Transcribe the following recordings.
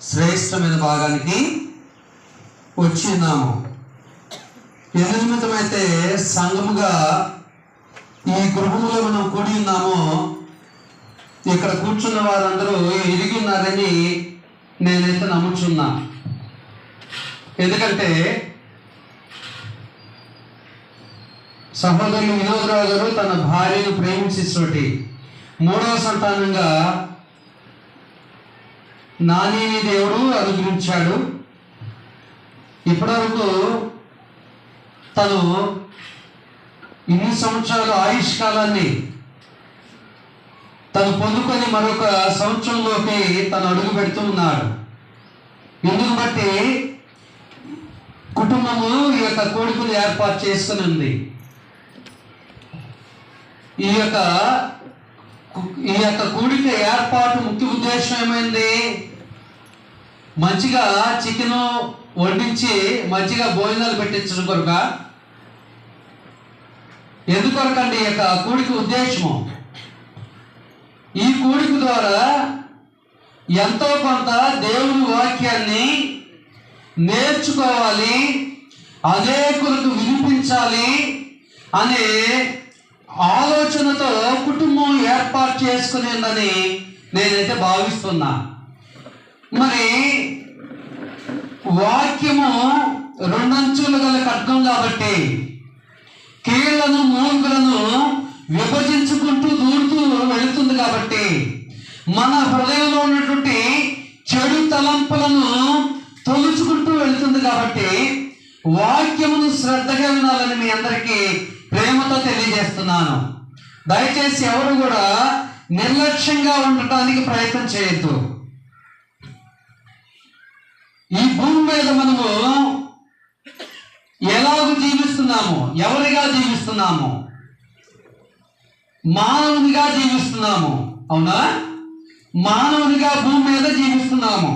శ్రేష్టమైన భాగానికి వచ్చినాము. ఎందు నిమిత్తమైతే సంఘముగా ఈ గృహంలో మనం కూడి ఉన్నామో ఇక్కడ కూర్చున్న వారందరూ ఎరిగి ఉన్నారని నేనైతే నమ్ముచున్నా. ఎందుకంటే సహోదరులు వినోదరావు గారు తన భార్యను ప్రేమించేటువంటి మూడవ సంతానంగా నానిని దేవుడు అనుగ్రహించాడు. ఇప్పటివరకు తను ఇన్ని సంవత్సరాల ఆయుష్ కాలాన్ని తను పొందుకొని మరొక సంవత్సరంలోకి తను అడుగు పెడుతూ ఉన్నాడు. ఇందుకు బట్టి కుటుంబము ఈ యొక్క కోడికలు ఏర్పాటు చేసుకుని ఉంది. ఈ యొక్క కూడిక ఏర్పాటు ముఖ్య ఉద్దేశం ఏమైంది? మంచిగా చికెన్ వడ్డించి మంచిగా భోజనాలు పెట్టించడం కొరక. ఎందుకొరకండి ఈ యొక్క కూడిక ఉద్దేశము? ఈ కూడిక ద్వారా ఎంతో కొంత దేవుని వాక్యాన్ని నేర్చుకోవాలి, అనేకులకు వినిపించాలి అనే ఆలోచనతో కుటుంబం ఏర్పాటు చేసుకుని ఉందని నేనైతే భావిస్తున్నా. మరి వాక్యము రెండంచులు గల ఖడ్గం కాబట్టి కీళ్లను మూలుగులను విభజించుకుంటూ దూరుతూ వెళుతుంది కాబట్టి మన హృదయంలో ఉన్నటువంటి చెడు తలంపులను తొలుచుకుంటూ వెళుతుంది కాబట్టి వాక్యమును శ్రద్ధగా వినాలని మీ అందరికీ ప్రేమతో తెలియజేస్తున్నాను. దయచేసి ఎవరు కూడా నిర్లక్ష్యంగా ఉండటానికి ప్రయత్నం చేయొద్దు. ఈ భూమి మీద మనము ఎలాగ జీవిస్తున్నాము? ఎవరిగా జీవిస్తున్నాము? మానవునిగా జీవిస్తున్నాము. అవునా? మానవునిగా భూమి మీద జీవిస్తున్నాము.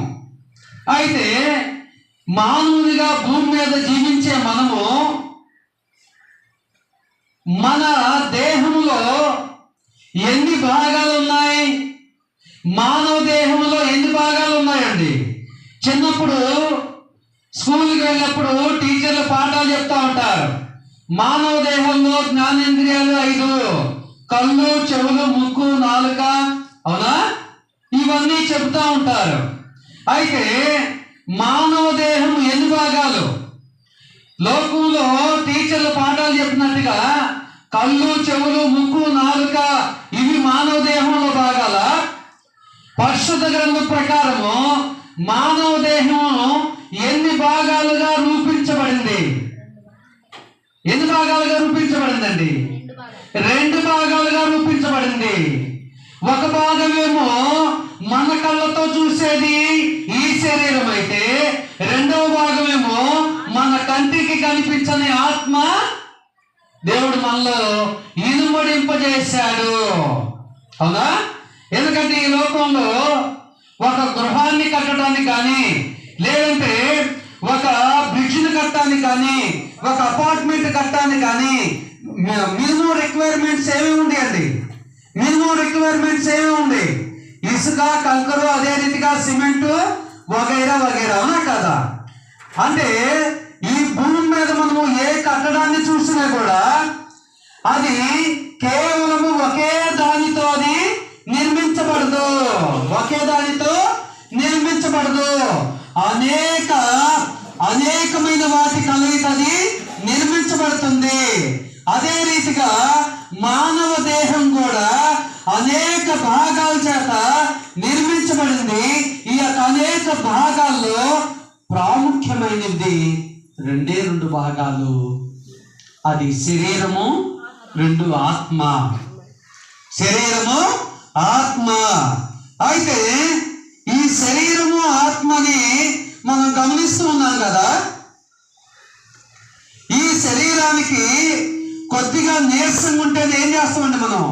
అయితే మానవునిగా భూమి మీద జీవించే మనము మన దేహంలో ఎన్ని భాగాలు ఉన్నాయి? మానవ దేహంలో ఎన్ని భాగాలు ఉన్నాయండి? చిన్నప్పుడు స్కూల్కి వెళ్ళినప్పుడు టీచర్లు పాఠాలు చెప్తా ఉంటారు. మానవ దేహంలో జ్ఞానేంద్రియాలు 5: కళ్ళు, చెవులు, ముక్కు, నాలుక. అవునా? ఇవన్నీ చెబుతా ఉంటారు. అయితే మానవ దేహం ఎన్ని భాగాలు? లోకంలో టీచర్లు పాఠాలు చెప్పినట్టుగా కళ్ళు, చెవులు, ముక్కు, నాలుక ఇవి మానవ దేహంలో భాగాల? పరిశుద్ధ గ్రంథం ప్రకారము మానవ దేహం ఎన్ని భాగాలుగా రూపించబడింది? ఎన్ని భాగాలుగా రూపించబడిందండి? 2 భాగాలుగా రూపించబడింది. ఒక భాగమేమో మన కళ్ళతో చూసేది ఈ శరీరం అయితే, రెండవ భాగమేమో మన కంటికి కనిపించని ఆత్మ దేవుడు మనలో ఇనుమడింపజేశాడు. అవునా? ఎందుకంటే ఈ లోకంలో ఒక గృహాన్ని కట్టడానికి కానీ, లేదంటే ఒక బ్రిడ్జ్ని కట్టడానికి కానీ, ఒక అపార్ట్మెంట్ కట్టడానికి కానీ మినిమం రిక్వైర్మెంట్స్ ఏమేమి ఉంటాయండి? మినిమం రిక్వైర్మెంట్స్ ఏమేమి ఉంది? ఇసుక, కంకరు, అదే రీతిగా సిమెంటు వగైరా వగైరా. అవునా కదా? అంటే ఈ భూమి మీద మనము ఏ కట్టడాన్ని చూసినా కూడా అది కేవలము ఒకే దానితో అది నిర్మించబడదు. ఒకే దానితో నిర్మించబడదు. అనేకమైన వాటి కలిగి అది నిర్మించబడుతుంది. అదే రీతిగా మానవ దేహం కూడా అనేక భాగాల చేత నిర్మించబడింది. ఈ యొక్క అనేక భాగాల్లో ప్రాముఖ్యమైనది 2 భాగాలు. అది శరీరము, 2 ఆత్మ. శరీరము, ఆత్మ. అయితే ఈ శరీరము ఆత్మని మనం గమనిస్తూ ఉన్నాం కదా. ఈ శరీరానికి కొద్దిగా నీరసంగా ఉంటే ఏం చేస్తామండి? మనం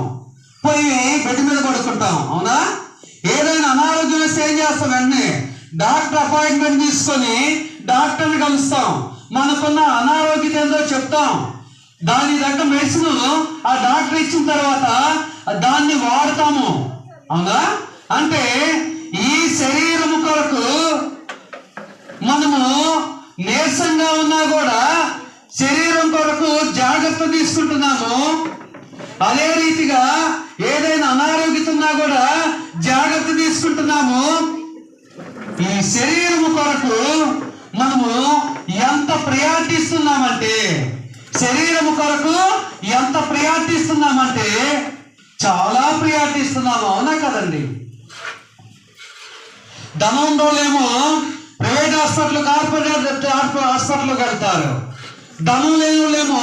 పోయి బెడ్ మీద పడుకుంటాం. అవునా? ఏదైనా అనారోగ్యం వస్తే ఏం చేస్తాం? వెంటనే డాక్టర్ అపాయింట్మెంట్ తీసుకొని డాక్టర్ని కలుస్తాం. మనకున్న అనారోగ్యత ఏందో చెప్తాం. దాని దగ్గర మెడిసిన్ ఆ డాక్టర్ ఇచ్చిన తర్వాత దాన్ని వాడతాము. అవునా? అంటే ఈ శరీరము కొరకు నీరసంగా ఉన్నా కూడా శరీరం కొరకు జాగ్రత్త తీసుకుంటున్నాము. అదే రీతిగా ఏదైనా అనారోగ్యత ఉన్నా కూడా జాగ్రత్త తీసుకుంటున్నాము. ఈ శరీరము కొరకు మనము ఎంత ప్రయారిటీ ఇస్తున్నామంటే, శరీరము కొరకు ఎంత ప్రయారిటీ ఇస్తున్నామంటే చాలా ప్రయారిటీ ఇస్తున్నాము. అవునా కదండి? ధనం ఉన్నోళ్ళేమో ప్రైవేట్ హాస్పిటల్, కార్పొరేట్ హాస్పిటల్కి వెళ్తారు. ధనం లేని వాళ్ళేమో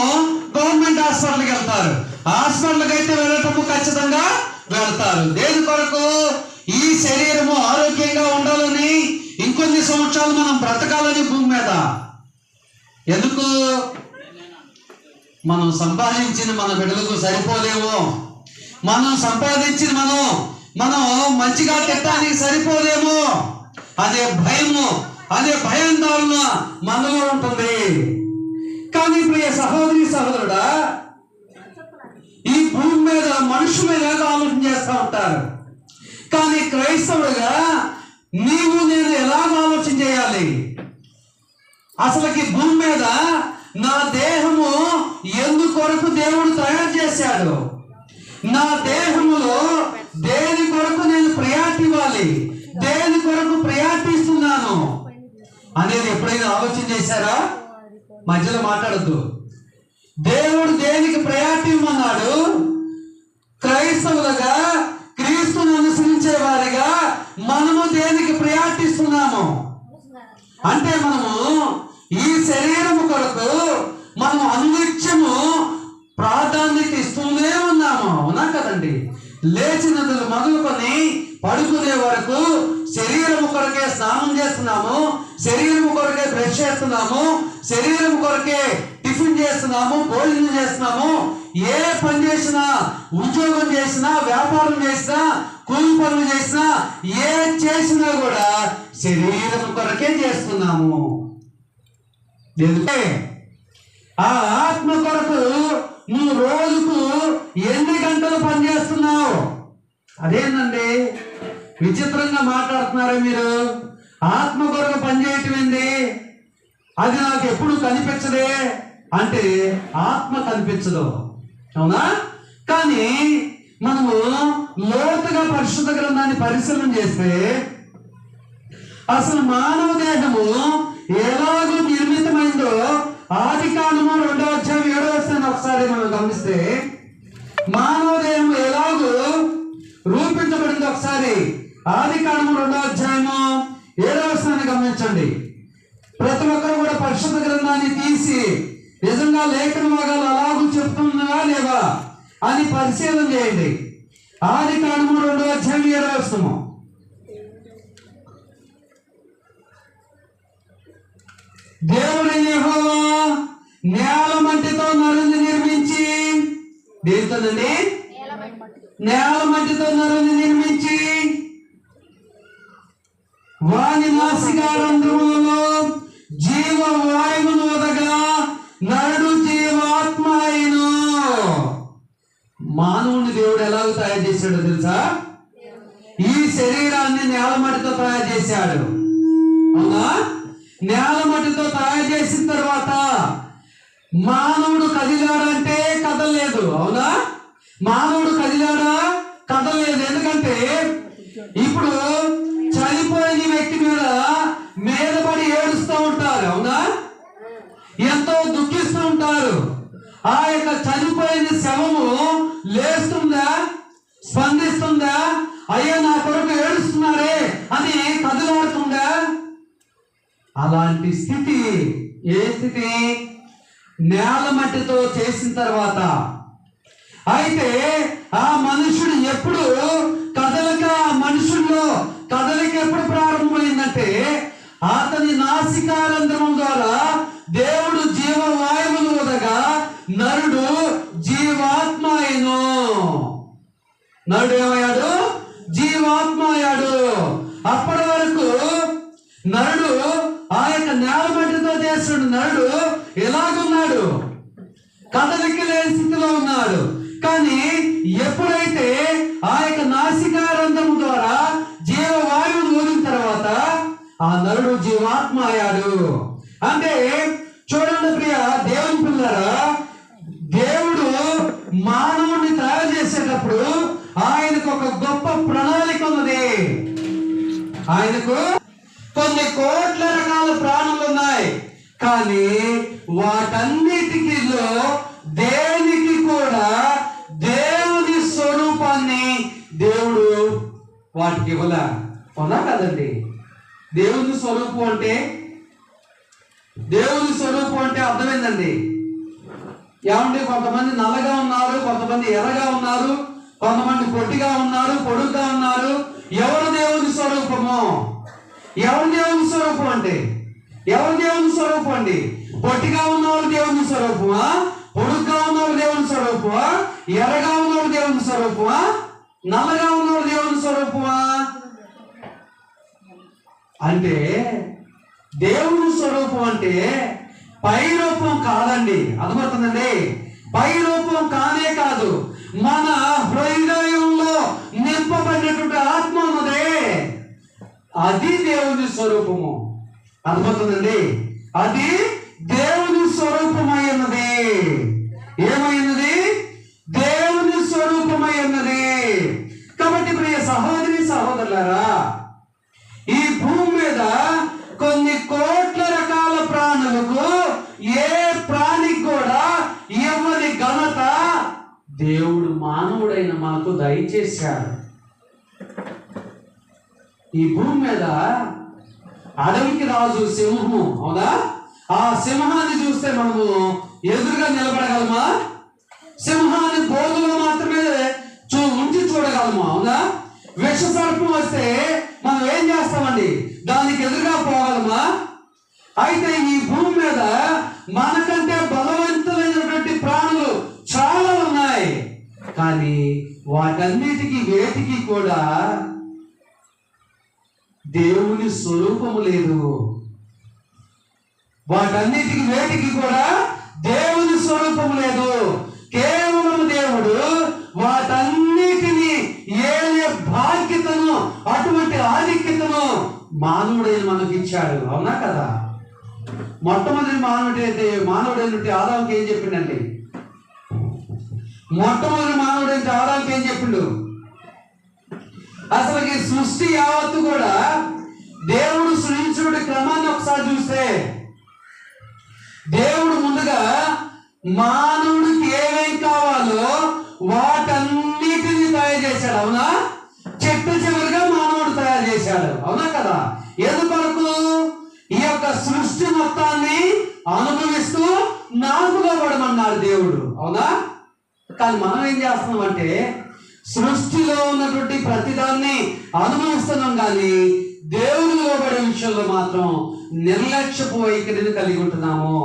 గవర్నమెంట్ హాస్పిటల్కి వెళ్తారు. హాస్పిటల్కి అయితే వెళ్ళటము ఖచ్చితంగా వెళ్తారు. దేని కొరకు? ఈ శరీరము ఆరోగ్యంగా ఉండాలని, ఇంకొన్ని సంవత్సరాలు మనం బ్రతకాలని భూమి మీద. ఎందుకు? మనం సంపాదించిన మన బిడ్డలకు సరిపోలేమో, మనం సంపాదించిన మనం మంచిగా తిట్టడానికి సరిపోలేమో అనే భయము, అనే భయాందోళన మనలో ఉంటుంది. కానీ ప్రియ సహోదరి సహోదరుడా, ఈ భూమి మీద మనుషులు ఎలాగ ఆలోచన చేస్తూ ఉంటారు. కానీ క్రైస్తవుడుగా నీవు నేను ఎలాగ ఆలోచన చేయాలి? అసలుకి భూమి మీద నా దేహము ఎందుకొరకు దేవుడు తయారు చేశాడు? నా దేహములో దేని కొరకు నేను ప్రయారిటీ ఇవ్వాలి, దేని కొరకు ప్రయారిటీ ఇస్తున్నాను అనేది ఎప్పుడైనా ఆలోచన చేశారా? మధ్యలో మాట్లాడద్దు. దేవుడు దేనికి ప్రయారిటీ ఇవ్వమన్నాడు? క్రైస్తవులుగా, క్రీస్తును అనుసరించే వారిగా మనము దేనికి ప్రయారిటీ ఇస్తున్నాము అంటే, మనము ఈ శరీరము కొరకు మనం అనునిత్యము ప్రాధాన్యత ఇస్తూనే ఉన్నాము. అవునా కదండి? లేచినదులు మొదలుకొని పడుకునే వరకు శరీరము కొరకే స్నానం చేస్తున్నాము, శరీరము కొరకే బ్రష్ చేస్తున్నాము, శరీరం కొరకే టిఫిన్ చేస్తున్నాము, భోజనం చేస్తున్నాము. ఏ పని చేసినా, ఉద్యోగం చేసినా, వ్యాపారం చేసినా, కూలి పనులు చేసినా, ఏ చేసినా కూడా శరీరం కొరకే చేస్తున్నాము. ఎందుకంటే ఆ ఆత్మ కొరకు నువ్వు రోజుకు ఎన్ని గంటలు పనిచేస్తున్నావు? అదేందండి విచిత్రంగా మాట్లాడుతున్నారా మీరు? ఆత్మ కొరకు పనిచేయటం ఏంది? అది నాకు ఎప్పుడు కనిపించదే అంటే ఆత్మ కనిపించదు. అవునా? కానీ మనము లోతుగా పరిశుద్ధ గ్రంథాన్ని పరిశీలన చేస్తే అసలు మానవ దేహము ఎలాగో నిర్మితమైందో ఆదికాండము 2వ అధ్యాయం 7వ వచనాన్ని ఒకసారి మనం గమనిస్తే, మానవ దేహం ఎలాగో రూపించబడింది ఒకసారి ఆదికాండము 2వ అధ్యాయము 7వ వచనాన్ని గమనించండి. ప్రతి ఒక్కరు కూడా పరిశుద్ధ గ్రంథాన్ని తీసి నిజంగా లేఖన భాగాలు అలాగూ చెప్తున్నా లేవా అని పరిశీలన చేయండి. ఆదికాండము 2వ అధ్యాయం 7వ వచనము. దేవుడైన యెహోవా నేల మట్టితో నరుని నిర్మించి, దేనితోనండి? నేల మట్టితో నరుని నిర్మించి వాని నాసికారంధ్రములలో జీవవాయువును వదగా నరుడు జీవాత్మ అయిను. మానవుని దేవుడు ఎలాగ తయారు చేశాడో తెలుసా? ఈ శరీరాన్ని నేల మట్టితో తయారు చేశాడు. అవునా? నేల మట్టితో తయారు చేసిన తర్వాత మానవుడు కదిలాడంటే కదలలేదు. అవునా? మానవుడు కదిలాడా? కదలలేదు. ఎందుకంటే ఇప్పుడు చనిపోయిన వ్యక్తి మీద పడి ఏడుస్తూ ఉంటారు. అవునా? ఎంతో దుఃఖిస్తూ ఉంటారు. ఆ యొక్క చనిపోయిన శవము లేస్తుందా? స్పందిస్తుందా? అయ్యో నా కొరకు ఏడుస్తున్నారే అని కదిలాడుతుందా? అలాంటి స్థితి. ఏ స్థితి? నేల మట్టితో చేసిన తర్వాత. అయితే ఆ మనుషుడు ఎప్పుడు కదలిక, మనుషుల్లో కదలిక ఎప్పుడు ప్రారంభమైందంటే అతని నాసికారంధ్రం ద్వారా దేవుడు జీవవాయువులు వదగా నరుడు జీవాత్మ అయిను. నరుడు ఏమయ్యాడు? జీవాత్మ అయ్యాడు. అప్పటి వరకు నరుడు ఆ యొక్క నేల మట్టితో చేసిన నరుడు ఎలాగున్నాడు? కదలిక లేని స్థితిలో ఉన్నాడు. కానీ ఎప్పుడైతే ఆ యొక్క నాసికారంధ్రము ద్వారా జీవవాయువును వదిలిన తర్వాత ఆ నరుడు జీవాత్మ అయ్యాడు. అంటే చూడండి ప్రియ దేవుని పిల్లరా, దేవుడు మానవుడిని తయారు చేసేటప్పుడు ఆయనకు ఒక గొప్ప ప్రణాళిక ఉన్నది. ఆయనకు కొన్ని కోట్ల రకాల ప్రాణులు ఉన్నాయి, కానీ వాటన్నిటిలో దేనికి కూడా దేవుని స్వరూపాన్ని దేవుడు వాటికి ఇవ్వలే. అవునా కదండి? దేవుని స్వరూపం అంటే అర్థమైందండి. ఏమంటే కొంతమంది నల్లగా ఉన్నారు, కొంతమంది ఎర్రగా ఉన్నారు, కొంతమంది పొట్టిగా ఉన్నారు, పొడుగ్గా ఉన్నారు. ఎవరు దేవుని స్వరూపము? ఎవరు దేవుని స్వరూపం అంటే ఎవరు దేవుని స్వరూపం అండి? పొట్టిగా ఉన్నవాళ్ళు దేవుని స్వరూపమా? పొడుగ్గా ఉన్నవాళ్ళు దేవుని స్వరూపమా? ఎర్రగా ఉన్నవాళ్ళు దేవుని స్వరూపమా? నల్లగా ఉన్నవాళ్ళు దేవుని స్వరూపమా? అంటే దేవుని స్వరూపం అంటే పై రూపం కాదండి. అర్థమవుతుందండి? పై రూపం కానే కాదు, మన హృదయంలో నింపబడినటువంటి ఆత్మ ఉన్నదే, అది దేవుని స్వరూపము. అర్థమవుతుందండి? అది దేవుని స్వరూపమై ఉన్నది. ఏమైనది? దేవుని స్వరూపమై ఉన్నది. కాబట్టి ప్రియ సహోదరి సహోదరులారా, ఈ భూమి మీద కొన్ని కోట్ల రకాల ప్రాణులకు ఏ ప్రాణికి కూడా ఇవ్వని ఘనత దేవుడు మానవుడైన మనకు దయచేశాడు. ఈ భూమి మీద అడవికి రాజు సింహము, అవునా? ఆ సింహాన్ని చూస్తే మనము ఎదురుగా నిలబడగలమా? సింహాన్ని బోధులో మాత్రమే ఉంచి చూడగలమా? అవునా? విష సర్పం వస్తే మనం ఏం చేస్తామండి? దానికి ఎదురుగా పోగలమా? అయితే ఈ భూమి మీద మనకంటే బలవంతులైనటువంటి ప్రాణులు చాలా ఉన్నాయి, కానీ వాటన్నిటికీ వేటికి కూడా దేవుని స్వరూపము లేదు. వాటన్నిటికి వేటికి కూడా దేవుని స్వరూపము లేదు. కేవలం దేవుడు వాటన్నిటిని ఏలే బాధ్యతను, అటువంటి ఆధిక్యతను మానవుడైన మనకి ఇచ్చాడు. అవునా కదా? మొట్టమొదటి మానవుడైనటువంటి ఆదాముకి ఏం చెప్పిండండి? మొట్టమొదటి మానవుడైన ఆదాముకి ఏం చెప్పిండు? అసలు ఈ సృష్టి యావత్తు కూడా దేవుడు సృష్టించిన క్రమాన్ని ఒకసారి చూస్తే, దేవుడు ముందుగా మానవుడికి ఏమేం కావాలో వాటన్నిటిని తయారు చేశాడు. అవునా? చెట్టు చివరిగా మానవుడు తయారు చేశాడు. అవునా కదా? ఎందుకొరకు? ఈ యొక్క సృష్టి మొత్తాన్ని అనుభవిస్తూ నాకు లోబడమన్నాడు దేవుడు. అవునా? కానీ మనం ఏం చేస్తున్నాం అంటే సృష్టిలో ఉన్నటువంటి ప్రతిదాన్ని అనుభవిస్తున్నాం, కానీ దేవుని లోబడే విషయంలో మాత్రం నిర్లక్ష్యపు వైఖరిని కలిగి ఉంటున్నాము.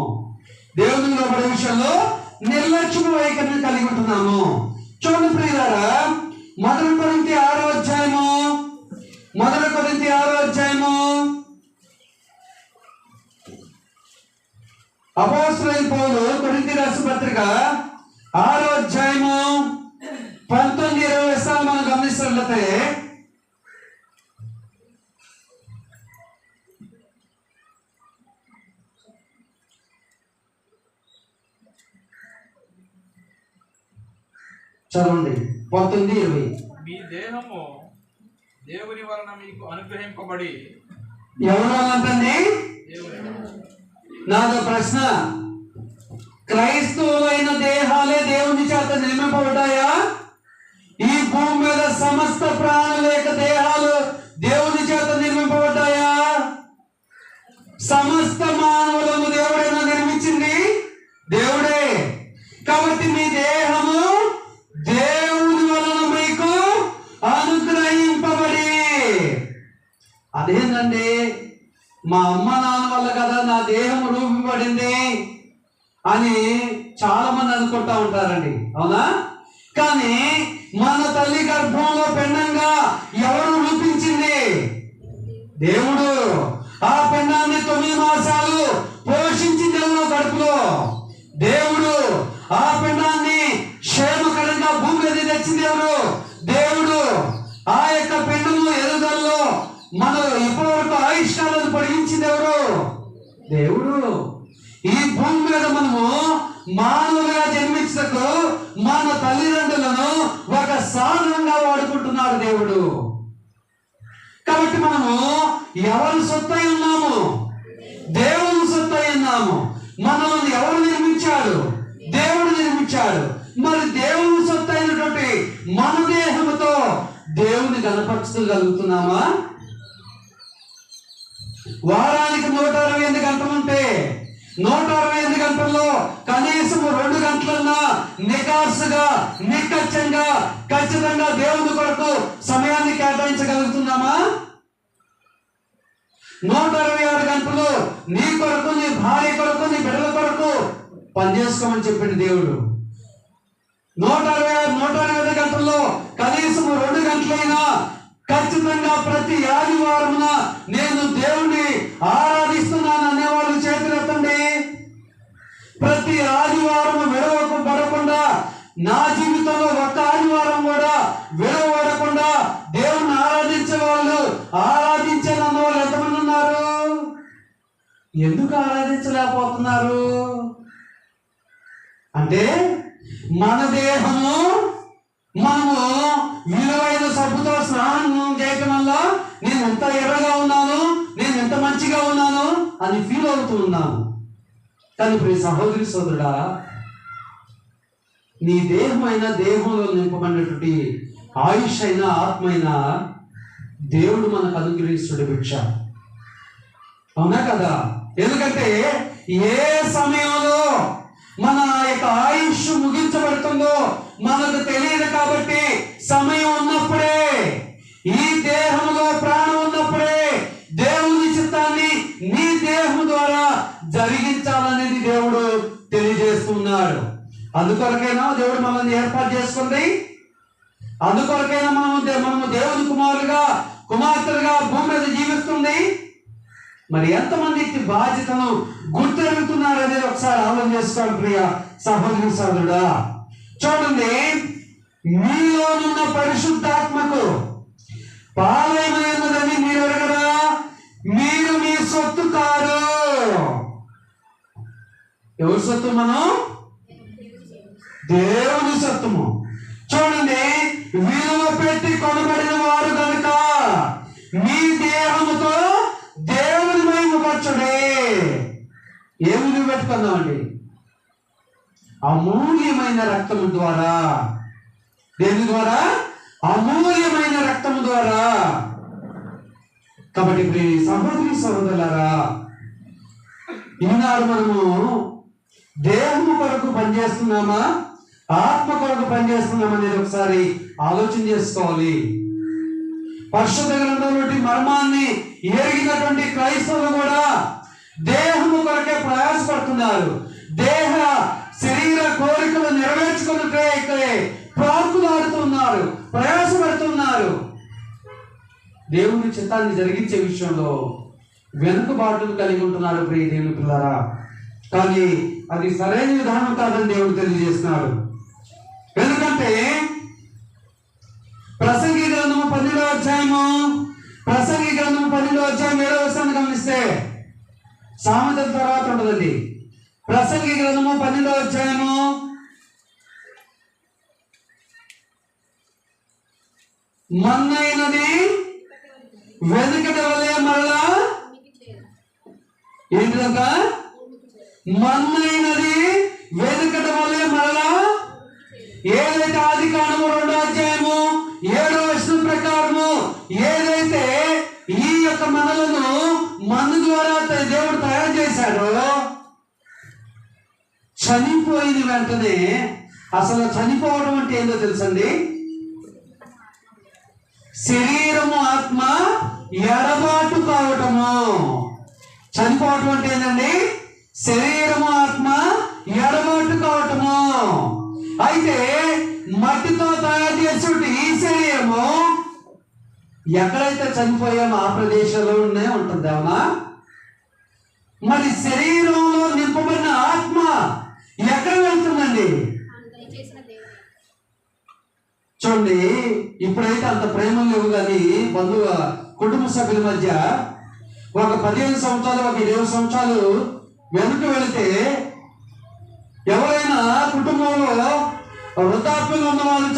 దేవుని లోబడే విషయంలో నిర్లక్ష్యపు వైఖరిని కలిగి ఉంటున్నాము. చూడండి ప్రియులారా, మొదటి కొరింథీ 6వ అధ్యాయము అపోస్తలుడైన పౌలు కొరింథీ రాసిన పత్రిక 6వ అధ్యాయము 19-20 వచనాలు మనం గమనిస్తున్నట్లయితే, చదవండి 19-20. మీ దేహము దేవుని వలన మీకు అనుగ్రహింపబడి. ఎవరి వలన అంటండి? నాదో ప్రశ్న, క్రైస్తవులైన దేహాలే దేవుని చేత నిర్మింపబడ్డాయా? ఈ భూమి మీద సమస్త ప్రాణుల యొక్క దేహాలు దేవుని చేత నిర్మింపబడ్డాయా? సమస్త మానవులను దేవుడైనా నిర్మించింది దేవుడే. కాబట్టి మీ దేహము దేవుని వలన మీకు అనుగ్రహింపబడి. అదేంటండి, మా అమ్మ నాన్న వల్ల కదా నా దేహం రూపింపబడింది అని చాలా మంది అనుకుంటా ఉంటారండి. అవునా? కానీ మన తల్లి గర్భంలో పిండంగా ఎవరు రూపించింది? దేవుడు. ఆ పిండాన్ని 9 మాసాలు పోషించింది ఎవరు? కడుపులో దేవుడు. ఆ పిండాన్ని క్షేమకరంగా భూమి మీద తెచ్చింది ఎవరు? దేవుడు. ఆ యొక్క పిండము ఎదుగుదలలో మనం ఇప్పటివరకు ఆయుష్కాలను పొడిగించింది ఎవరు? దేవుడు. ఈ భూమి మీద మనము మానవులుగా జన్మించకు మన తల్లిదండ్రులను ఒక సాధనంగా వాడుకుంటున్నాడు దేవుడు. కాబట్టి మనము ఎవరు సొత్తై ఉన్నాము? దేవుని సొత్తై ఉన్నాము. మనల్ని ఎవరు నిర్మించాడు? దేవుడు నిర్మించాడు. మరి దేవుని సొత్తు అయినటువంటి మన దేహముతో దేవుని కనపరచగలుగుతున్నామా? వారానికి 168 గంటలు ఉంటే 168 గంటల్లో కనీసం 2 గంటలన్నా నికాసుగా, నిక్కచ్చంగా, ఖచ్చితంగా దేవుని కొరకు సమయాన్ని కేటాయించగలుగుతున్నామా? 126 గంటలు నీ కొరకు, నీ భార్య కొరకు, నీ బిడ్డల కొరకు పనిచేసుకోమని చెప్పింది దేవుడు. 125 గంటల్లో కనీసం 2 గంటలైనా ఖచ్చితంగా ప్రతి ఆదివారమున నేను దేవుణ్ణి ఆరాధిస్తున్నాను అనేవాళ్ళు చేతులెత్తండి. ప్రతి ఆదివారం విడవకు పడకుండా, నా జీవితంలో ఒక్క ఆదివారం కూడా విడవబడకుండా దేవుణ్ణి ఆరాధించే వాళ్ళు, ఆరాధించాలన్న వాళ్ళు ఎంతమంది ఉన్నారు? ఎందుకు ఆరాధించలేకపోతున్నారు అంటే, మన దేహము మనము విలువైన సబ్బుతో స్నానం చేయటం వల్ల నేను ఎంత ఎర్రగా ఉన్నాను, నేను ఎంత మంచిగా ఉన్నాను అని ఫీల్ అవుతూ ఉన్నాను. కానీ ప్రియ సహోదరి సోదరుడా, నీ దేహమైన దేహంలో నింపబడినటువంటి ఆయుష్ అయినా ఆత్మ అయినా దేవుడు మనకు అనుగ్రహిస్తున్న భిక్ష. అవునా కదా? ఎందుకంటే ఏ సమయంలో మన యొక్క ఆయుష్ ముగించబడుతుందో మనకు తెలియదు. కాబట్టి సమయం ఉన్నప్పుడే, ఈ దేహంలో ప్రాణం ఉన్నప్పుడే దేవుని చిత్తాన్ని నీ దేహం ద్వారా జరిగించాలనేది దేవుడు తెలియజేస్తున్నాడు. అందుకొరకైనా దేవుడు మనల్ని ఏర్పాటు చేసుకుంది. అందుకొరకైనా మనము దేవుని కుమారులుగా, కుమార్తెలుగా భూమి మీద జీవిస్తుంది. మరి ఎంతమంది బాధ్యతను గుర్తెరుగుతున్నారు అనేది ఒకసారి ఆలోచన చేసుకోండి ప్రియ సహోదరి సహోదరుడా. చూడండి, మీలోనున్న పరిశుద్ధాత్మకు పాలయమైనదని మీరు ఎరగరా? మీరు మీ సొత్తు కాదు. ఎవరి సొత్తు? మనం దేవుని సొత్తుము. చూడండి, విలువ పెట్టి కొనబడిన వారు కనుక మీ దేహముతో దేవుని మహిమపరచుడే. ఏ విలువ పెట్టుకుందామండి? అమూల్యమైన రక్తము ద్వారా. దేని ద్వారా? అమూల్యమైన రక్తము ద్వారా. కాబట్టి ప్రియ సహోదరి సహోదరులారా, ఈనాడు మనము దేహము కొరకు పనిచేస్తున్నామా, ఆత్మ కొరకు పనిచేస్తున్నామా అనేది ఒకసారి ఆలోచన చేసుకోవాలి. పరిశుద్ధ గ్రంథంలోని మర్మాన్ని ఎరిగినటువంటి క్రైస్తవులు కూడా దేహము కొరకే ప్రయాసపడుతున్నారు. దేహ శరీర కోరికలు నెరవేర్చుకున్నట్లే ప్రాకులాడుతున్నారు, ప్రయాసపడుతున్నారు. దేవుని చిత్తాన్ని జరిగించే విషయంలో వెనుకబాటును కలిగి ఉంటున్నారు ప్రియ దేవుని పిల్లరా. కానీ అది సరైన విధానం కాదని దేవుడు తెలియజేస్తున్నాడు. ఎందుకంటే ప్రసంగి గ్రంథము 12వ అధ్యాయము 7వ వచనాన్ని గమనిస్తే, సామెతల తర్వాత ఉండదండి. ప్రసంగి గ్రంథము 12వ అధ్యాయము 'మన్నైనది వెనుకటి వలె మరలా' ఏంటిదంట? మన్నైనది వెనుకటి వలె మరలా. ఏదైతే ఆదికాండము 2వ అధ్యాయము 7వ వచనం ప్రకారము ఏదైతే ఈ యొక్క మనలను మన్ను ద్వారా దేవుడు తయారు చేశాడో, చనిపోయిన వెంటనే, అసలు చనిపోవడం అంటే ఏందో తెలుసండి? శరీరము ఆత్మ ఎడబాటు కావటము. చనిపోవటం అంటే ఏంటండి? శరీరము ఆత్మ ఎడబాటు కావటము. అయితే మట్టితో తయారు చేసే ఈ శరీరము ఎక్కడైతే చనిపోయామో ఆ ప్రదేశంలోనే ఉంటుంది. అవునా? మరి శరీరంలో నింపబడిన ఆత్మ ఎక్కడ వెళ్తుందండి? చూడండి, ఇప్పుడైతే అంత ప్రేమలు లేవు, కానీ కుటుంబ సభ్యుల మధ్య ఒక 15 సంవత్సరాలు, ఒక 20 సంవత్సరాలు వెనక్కి వెళితే ఎవరైనా కుటుంబంలో వృద్ధాప్యంలో ఉన్న వాళ్ళు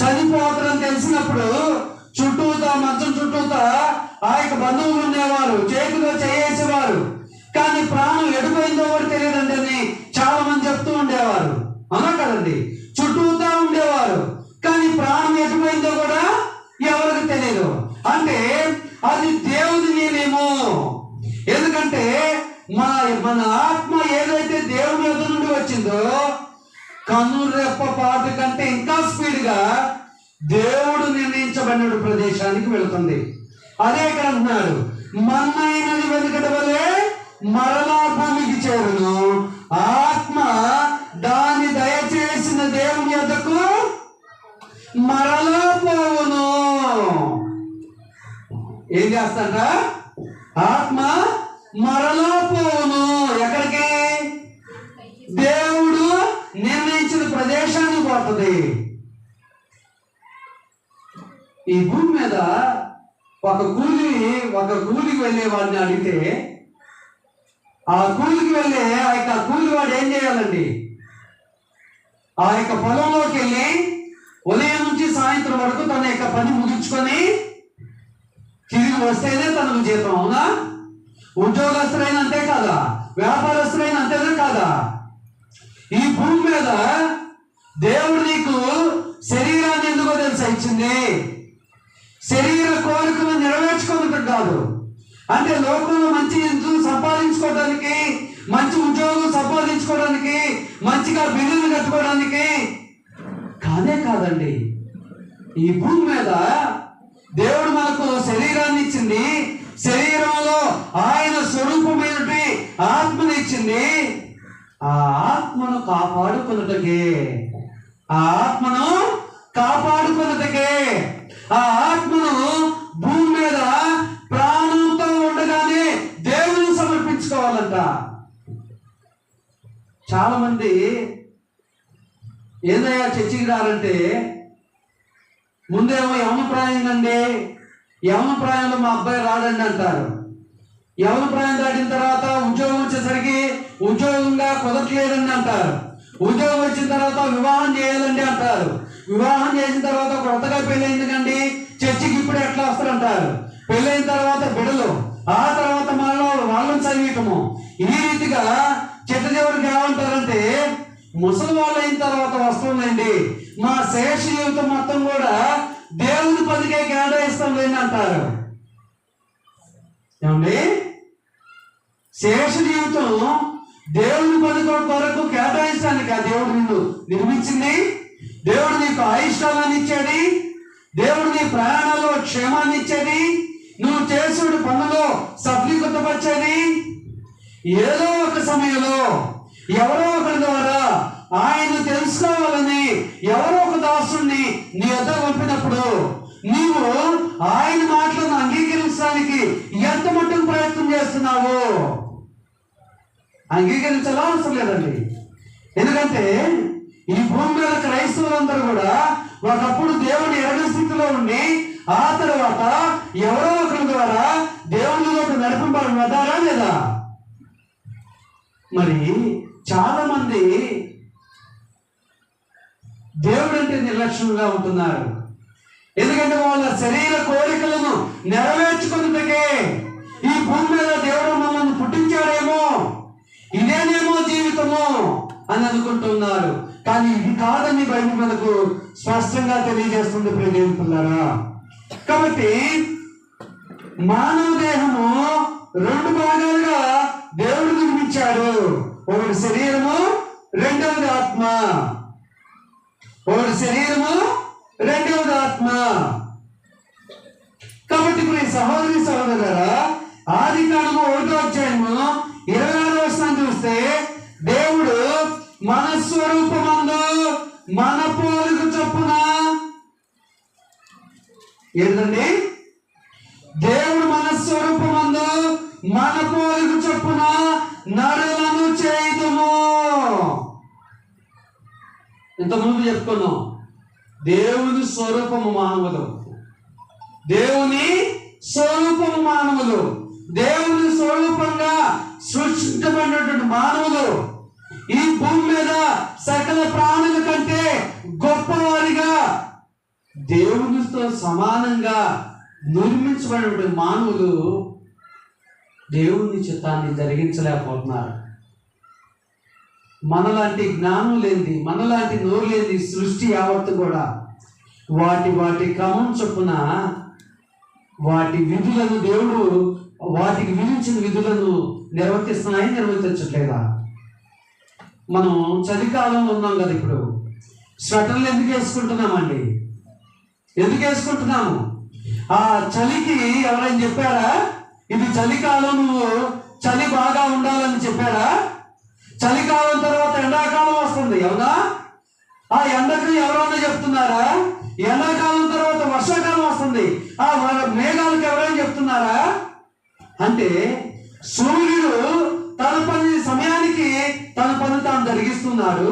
చనిపోతారని తెలిసినప్పుడు చుట్టూతా మంచం చుట్టూతా ఆ యొక్క బంధువులు ఉండేవారు, చేతిలో చేసేవారు. కానీ ప్రాణం ఎడిపోయిందో కూడా తెలియదండి అని చాలా మంది చెప్తూ ఉండేవారు. అవునా కదండి? చుట్టూతా ఉండేవారు, కానీ ప్రాణం ఎడిపోయిందో కూడా ఎవరికి తెలియదు. అంటే అది దేవుని నియమము. ఎందుకంటే మన ఆత్మ ఏదైతే దేవుని యొద్ద నుండి వచ్చిందో కన్నురెప్ప పాటు కంటే ఇంకా స్పీడ్గా దేవుడు నిర్ణయించబడిన ప్రదేశానికి వెళుతుంది. అదే ఇక్కడ అంటున్నాడు, మన్నైనది వెనుకటి వలె మరలా భూమికి చేరును, ఆత్మ దాన్ని దయచేసిన దేవుని యొద్దకు మరలా పోవును. ఏం చేస్తాడ? ఆత్మ మరలా పోవును. ఎక్కడికి? దేవుడు నిర్ణయించిన ప్రదేశానికి పోతుంది. ఈ భూమి మీద ఒక కూలికి వెళ్ళే వాడిని అడిగితే ఆ కూలికి వెళ్ళే ఆ యొక్క కూలివాడు ఏం చేయాలండి? ఆ యొక్క పొలంలోకి వెళ్ళి ఉదయం నుంచి సాయంత్రం వరకు తన యొక్క పని ముగించుకొని తిరిగి వస్తేనే తనకు జీతం. అవునా? ఉద్యోగస్తులైన అంతే కాదా? వ్యాపారస్తులైన అంతేనా కాదా? ఈ భూమి మీద దేవుడు నీకు శరీరాన్ని ఎందుకో తెలుసా ఇచ్చింది? శరీర కోరికలు నెరవేర్చుకోవడం కాదు. అంటే లోకంలో మంచి సంపాదించుకోవడానికి, మంచి ఉద్యోగం సంపాదించుకోవడానికి, మంచిగా బిల్లులు కట్టుకోవడానికి కాదండి. ఈ భూమి మీద దేవుడు మనకు శరీరాన్ని ఇచ్చింది, శరీరంలో ఆయన స్వరూపమైనటువంటి ఆత్మని ఇచ్చింది. ఆ ఆత్మను కాపాడుకున్నటకే, ఆ ఆత్మను కాపాడుకున్నటకే, ఆ ఆత్మను భూమి మీద ప్రాణంతో ఉండగానే దేవుని సమర్పించుకోవాలంట. చాలా మంది ఏదయ్యా చర్చికి రారంటే ముందేమో యవన ప్రాయం అండి, యవన ప్రాయంలో మా అబ్బాయి రాడండి అంటారు. యవన ప్రాయం దాటిన తర్వాత ఉద్యోగం వచ్చేసరికి ఉద్యోగంగా కుదరట్లేదండి అంటారు. ఉద్యోగం వచ్చిన తర్వాత వివాహం చేయాలండి అంటారు. వివాహం చేసిన తర్వాత కొత్తగా పెళ్ళైంది కండి చర్చికి ఇప్పుడు ఎట్లా వస్తారంటారు. పెళ్ళైన తర్వాత బిడలు, ఆ తర్వాత వాళ్ళని చదివిటము. ఈ రీతిగా చిట్ట చివరికి ఏమంటారంటే ముసలి వాళ్ళు అయిన తర్వాత వస్తుందండి, మా శేష జీవితం మొత్తం కూడా దేవుని పనికే కేటాయిస్తాం లేని అంటారు. ఏమండి? శేష జీవితం దేవుని పని కొరకు కేటాయించడానికి ఆ దేవుడు నిన్ను నిర్మించింది. దేవుడు నీకు ఆయుష్కాలాన్ని ఇచ్చేది, దేవుడు నీ ప్రయాణాల్లో క్షేమాన్ని ఇచ్చేది, నువ్వు చేసే పనులో సఫలీకృతపరిచేది. ఏదో ఒక సమయంలో ఎవరో ఒకరి ద్వారా ఆయన తెలుసుకోవాలని ఎవరో ఒక దాసుని నీ వద్ద పంపినప్పుడు నీవు ఆయన మాటలను అంగీకరించడానికి ఎంత మట్టుకు ప్రయత్నం చేస్తున్నావు? అంగీకరించాలా? అవసరం లేదండి. ఎందుకంటే ఈ భూమి మీద క్రైస్తవులందరూ కూడా ఒకప్పుడు దేవుని ఎరగని స్థితిలో ఉండి ఆ తర్వాత ఎవరో ఒకరి ద్వారా దేవునిలోకి నడిపింపబడ్డారా లేదా? మరి చాలా మంది దేవుడు అంటే నిర్లక్ష్యంగా ఉంటున్నారు. ఎందుకంటే వాళ్ళ శరీర కోరికలను నెరవేర్చుకున్నట్టుకే ఈ భూమి మీద దేవుడు మమ్మల్ని పుట్టించాడేమో, ఇదేనేమో జీవితము అని అనుకుంటున్నారు. కానీ ఇది కాదని బైబిల్ మనకు స్పష్టంగా తెలియజేస్తుంది ప్రియమిత్రులారా. కాబట్టి మానవ దేహము 2 భాగాలుగా దేవుడు నిర్మించాడు. ఒకటి శరీరము, రెండవది ఆత్మ. ఒకటి శరీరము, రెండవది ఆత్మ. కాబట్టి ఇప్పుడు ఈ సహోదరి సహోదరులారా, ఆదికాండము 1వ అధ్యాయము 26వ వచనం చూస్తే దేవుడు మన స్వరూపమందు మన పోలిక చొప్పున, ఏంటండి? దేవుడు మన స్వరూపమందు మన పోలిక చొప్పున నరులను చేయుదుము. ఇంతకుముందు చెప్పుకున్నాం, దేవుని స్వరూపము మానవుడు, దేవుని స్వరూపం మానవులు, దేవుని స్వరూపంగా సృష్టించబడినటువంటి మానవులు ఈ భూమి మీద సకల ప్రాణుల కంటే గొప్పవారిగా దేవునితో సమానంగా నిర్మించబడినటువంటి మానవులు దేవుని చిత్తాన్ని జరిగించలేకపోతున్నారు. మనలాంటి జ్ఞానం లేనిది, మనలాంటి నోరు లేనిది సృష్టి యావత్తు కూడా వాటి క్రమం చొప్పున వాటి విధులను దేవుడు వాటికి విధించిన విధులను నిర్వర్తించట్లేదా? మనం చలికాలంలో ఉన్నాం కదా, ఇప్పుడు స్వెటర్లు ఎందుకు వేసుకుంటున్నామండి? ఎందుకు వేసుకుంటున్నాము? ఆ చలికి ఎవరైనా చెప్పారా ఇది చలికాలం, నువ్వు చలి బాగా ఉండాలని చెప్పారా? చలికాలం తర్వాత ఎండాకాలం వస్తుంది, అవునా? ఆ ఎండకు ఎవరైనా చెప్తున్నారా? ఎండాకాలం తర్వాత వర్షాకాలం వస్తుంది, ఆ మేఘాలకు ఎవరైనా చెప్తున్నారా? అంటే సూర్యుడు తన పని సమయానికి తన పని తాను జరిగిస్తున్నాడు,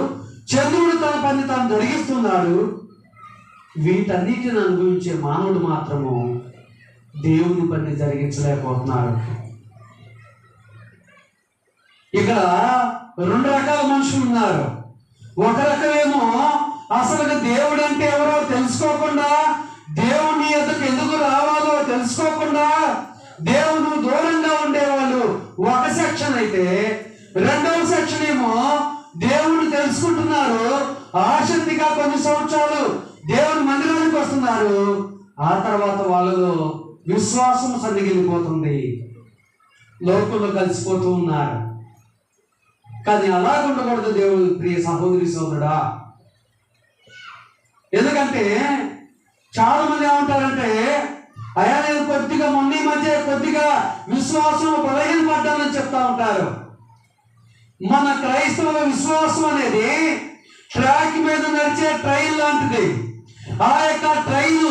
చంద్రుడు తన పని తాను జరిగిస్తున్నాడు. వీటన్నిటిని అనుభవించే మానవుడు మాత్రము దేవుని పని జరిగించలేకపోతున్నాడు. ఇక్కడ రెండు రకాల మనుషులు ఉన్నారు. ఒక రకమేమో అసలు దేవుడు అంటే ఎవరో తెలుసుకోకుండా, దేవుని ఎదుకు ఎందుకు రావాలో తెలుసుకోకుండా దేవుడు దూరంగా ఉండేవాళ్ళు ఒక సెక్షన్ అయితే, రెండవ సెక్షన్ ఏమో దేవుడు తెలుసుకుంటున్నారు, ఆసక్తిగా కొన్ని సంవత్సరాలు దేవుని మందిరానికి వస్తున్నారు, ఆ తర్వాత వాళ్ళలో విశ్వాసం సన్నిగిలిపోతుంది, లోకంలో కలిసిపోతూ ఉన్నారు. కానీ అలా ఉండకూడదు దేవుడు ప్రియ సహోదరి సోదరుడా. ఎందుకంటే చాలా మంది ఏమంటారంటే, అయ్యా నేను కొద్దిగా మొన్న మధ్య కొద్దిగా విశ్వాసం బలహీనపడ్డానని చెప్తా ఉంటారు. మన క్రైస్తవుల విశ్వాసం అనేది ట్రాక్ మీద నడిచే ట్రైన్ లాంటిది. ఆ యొక్క ట్రైన్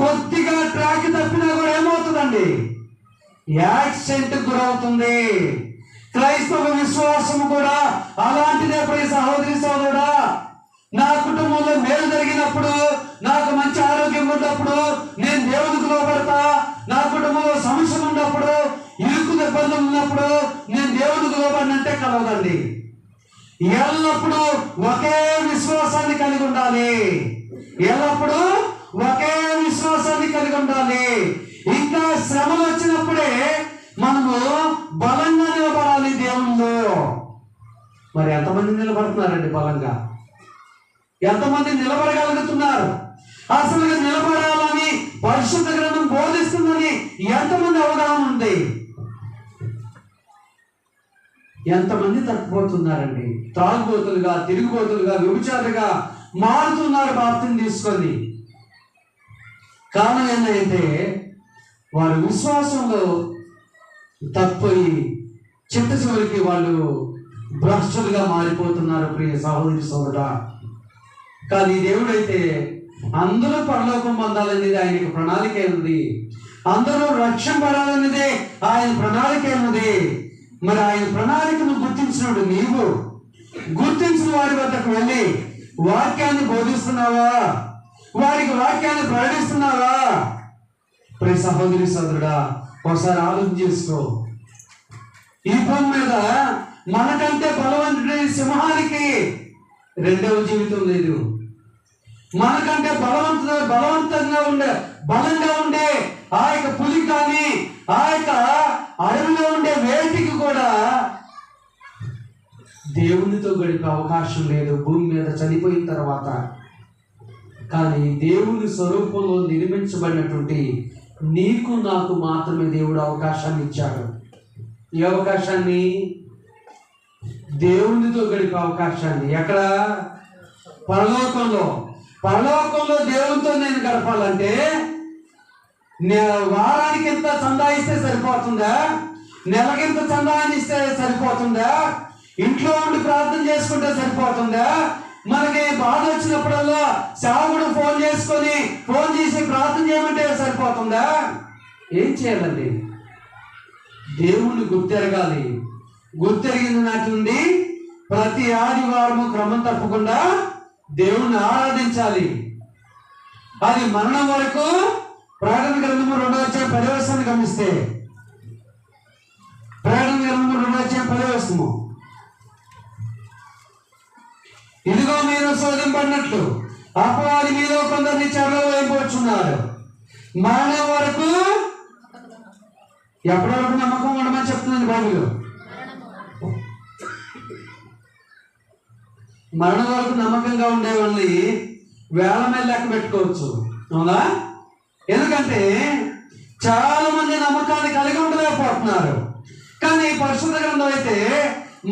కొద్దిగా ట్రాక్ తప్పినా కూడా ఏమవుతుందండి? యాక్సిడెంట్ గురవుతుంది. క్రైస్తవ విశ్వాసం కూడా అలాంటిదే ప్రియ సహోదరి సోదరుడా. నా కుటుంబంలో మేలు జరిగినప్పుడు, నాకు మంచి ఆరోగ్యం ఉన్నప్పుడు నేను దేవునికి లోపడతా. నా కుటుంబంలో సమస్యలు ఉన్నప్పుడు, ఇరుకు ఇబ్బందులు ఉన్నప్పుడు నేను దేవునికి లోపడినంటే కలవదండి. ఎల్లప్పుడూ ఒకే విశ్వాసాన్ని కలిగి ఉండాలి. ఎల్లప్పుడూ ఒకే విశ్వాసాన్ని కలిగి ఉండాలి. ఇంకా శ్రమలు వచ్చినప్పుడే మనము బలంగా నిలబడాలి దేవునిలో. మరి ఎంతమంది నిలబడుతున్నారండి బలంగా? ఎంతమంది నిలబడగలుగుతున్నారు? అసలు నిలబడాలని పరిశుద్ధ గ్రంథం బోధిస్తుందని ఎంతమంది అవగాహన ఉంది? ఎంతమంది తప్పిపోతున్నారండి? తాగుబోతులుగా, తిరుగుబోతులుగా, వ్యభిచారులుగా మారుతున్నారు బాప్తిని తీసుకొని. కారణం ఏంటంటే వారి విశ్వాసంలో తప్పిపోయి చిట్ట చివరికి వాళ్ళు భ్రష్టులుగా మారిపోతున్నారు ప్రియ సహోదరి సోదరుడా. కానీ దేవుడైతే అందరూ పరలోకం పొందాలనేది ఆయనకు ప్రణాళిక ఉన్నది. అందరూ రక్షింపడాలనేదే ఆయన ప్రణాళిక ఉన్నది. మరి ఆయన ప్రణాళికను గుర్తించినప్పుడు నీవు గుర్తించిన వారి వద్దకు వెళ్ళి వాక్యాన్ని బోధిస్తున్నావా? వారికి వాక్యాన్ని ప్రకటిస్తున్నావా? ప్రియ సహోదరి సోదరుడా, ఒకసారి ఆలోచన చేసుకో. ఈ భూమి మీద మనకంటే బలవంతుడైన సింహానికి రెండవ జీవితం లేదు. మనకంటే బలంగా ఉండే ఆ యొక్క పులి కానీ, ఆ యొక్క అడవిలో ఉండే వేటికి కూడా దేవునితో గడిపే అవకాశం లేదు భూమి మీద చనిపోయిన తర్వాత. కానీ దేవుని స్వరూపంలో నిర్మించబడినటువంటి నీకు నాకు మాత్రమే దేవుడు అవకాశాన్ని ఇచ్చాడు. ఈ అవకాశాన్ని, దేవునితో గడిపే అవకాశాన్ని, ఎక్కడ? పరలోకంలో. పరలోకంలో దేవునితో నేను గడపాలంటే వారానికి ఎంత చందా ఇస్తే సరిపోతుందా? నెలకింత చందా ఇస్తే సరిపోతుందా? ఇంట్లో ఉండి ప్రార్థన చేసుకుంటే సరిపోతుందా? మనకి బాధ వచ్చినప్పుడల్లా సేవకుడు ఫోన్ చేసి ప్రార్థన చేయమంటే సరిపోతుందా? ఏం చేయాలండి? దేవుణ్ణి గుర్తెరగాలి. గుర్తెరిగిన నాటి నుండి ప్రతి ఆదివారము క్రమం తప్పకుండా దేవుణ్ణి ఆరాధించాలి. అది మరణం వరకు ప్రకటన గ్రంథము 2:10 గమనిస్తే, ప్రకటన గ్రంథము 2:10, ఇదిగో మీరు శోధింపడినట్లు అపవాది మీలో కొందరిని చెరలో వేయబోచున్నారు. మరణం వరకు, ఎప్పటి వరకు నమ్మకం ఉండమని చెప్తుందండి బైబిల్. మరణం వరకు నమ్మకంగా ఉండే వాళ్ళని వేల మీద లెక్క పెట్టుకోవచ్చు, అవునా? ఎందుకంటే చాలా మంది నమ్మకాన్ని కలిగి ఉండలేకపోతున్నారు. కానీ పరిశుద్ధ గ్రంథం అయితే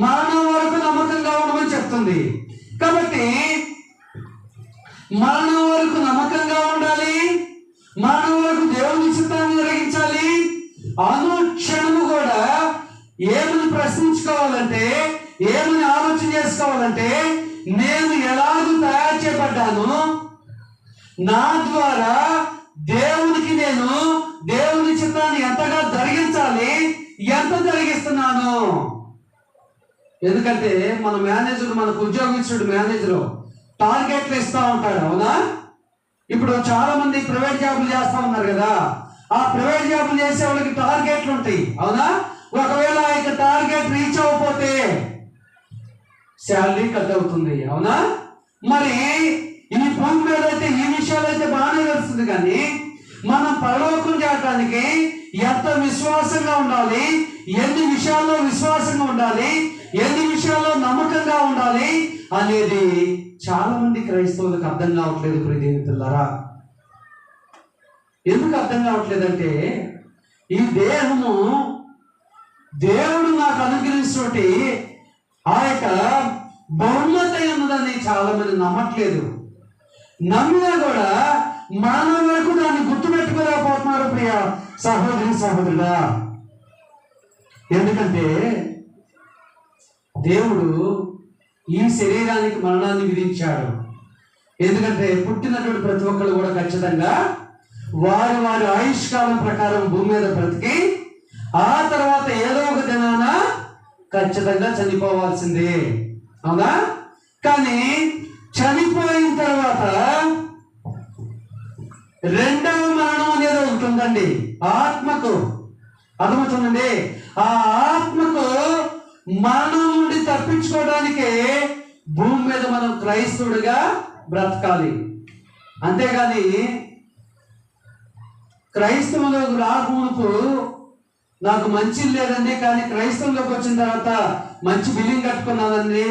మరణం వరకు నమ్మకంగా ఉండమని చెప్తుంది. కాబట్టి మరణం వరకు నమ్మకంగా ఉండాలి, మరణం వరకు దేవుని చిత్తాన్ని జరిగించాలి. అనుక్షణము కూడా ఏమని ప్రశ్నించుకోవాలంటే, ఏమని ఆలోచన చేసుకోవాలంటే, నేను ఎలాగూ తయారు చేయబడ్డాను, నా ద్వారా దేవునికి నేను దేవుని చిత్తాన్ని ఎంతగా జరిగించాలి, ఎంత జరిగిస్తున్నాను. ఎందుకంటే మన మేనేజర్, మనకు ఉద్యోగించుడు మేనేజర్ టార్గెట్లు ఇస్తా ఉంటాడు, అవునా? ఇప్పుడు చాలా మంది ప్రైవేట్ జాబులు చేస్తా ఉన్నారు కదా, ఆ ప్రైవేట్ జాబులు చేసే వాళ్ళకి టార్గెట్లు ఉంటాయి, అవునా? ఒకవేళ ఇక టార్గెట్ రీచ్ అవ్వకపోతే శాలరీ కట్ అవుతుంది, అవునా? మరి ఈ భూమి మీద అయితే ఈ విషయాలు అయితే బాగానే తెలుస్తుంది. కానీ మనం పరలోకం చేయడానికి ఎంత విశ్వాసంగా ఉండాలి, ఎన్ని విషయాల్లో విశ్వాసంగా ఉండాలి, ఎన్ని విషయాల్లో నమ్మకంగా ఉండాలి అనేది చాలా మంది క్రైస్తవులకు అర్థం కావట్లేదు. ప్రియదేవులారా, ఎందుకు అర్థం కావట్లేదంటే, ఈ దేహము దేవుడు నాకు అనుగ్రహించినటువంటి ఆ యొక్క బహుమత ఉన్నదని చాలా మంది నమ్మట్లేదు. నమ్మినా కూడా మరణం వరకు దాన్ని గుర్తుపెట్టుకోలేకపోతున్నారు ప్రియ సహోదరి సహోదరుడా. ఎందుకంటే దేవుడు ఈ శరీరానికి మరణాన్ని విధించాడు. ఎందుకంటే పుట్టినటువంటి ప్రతి ఒక్కరు కూడా ఖచ్చితంగా వారి వారి ఆయుష్కాలం ప్రకారం భూమి మీద బ్రతికి ఆ తర్వాత ఏదో ఒక దినాన ఖచ్చితంగా చనిపోవాల్సిందే, అవునా? కానీ చనిపోయిన తర్వాత రెండవ మరణం అనేది ఉంటుందండి ఆత్మకు. అర్థమవుతుందండి? ఆ ఆత్మకు మరణం నుండి తప్పించుకోవడానికి భూమి మీద మనం క్రైస్తవుడిగా బ్రతకాలి. అంతేగాని క్రైస్తవులకు రాకమునుపు నాకు మంచి లేదండి, కానీ క్రైస్తవంలోకి వచ్చిన తర్వాత మంచి బిల్డింగ్ కట్టుకున్నానండి,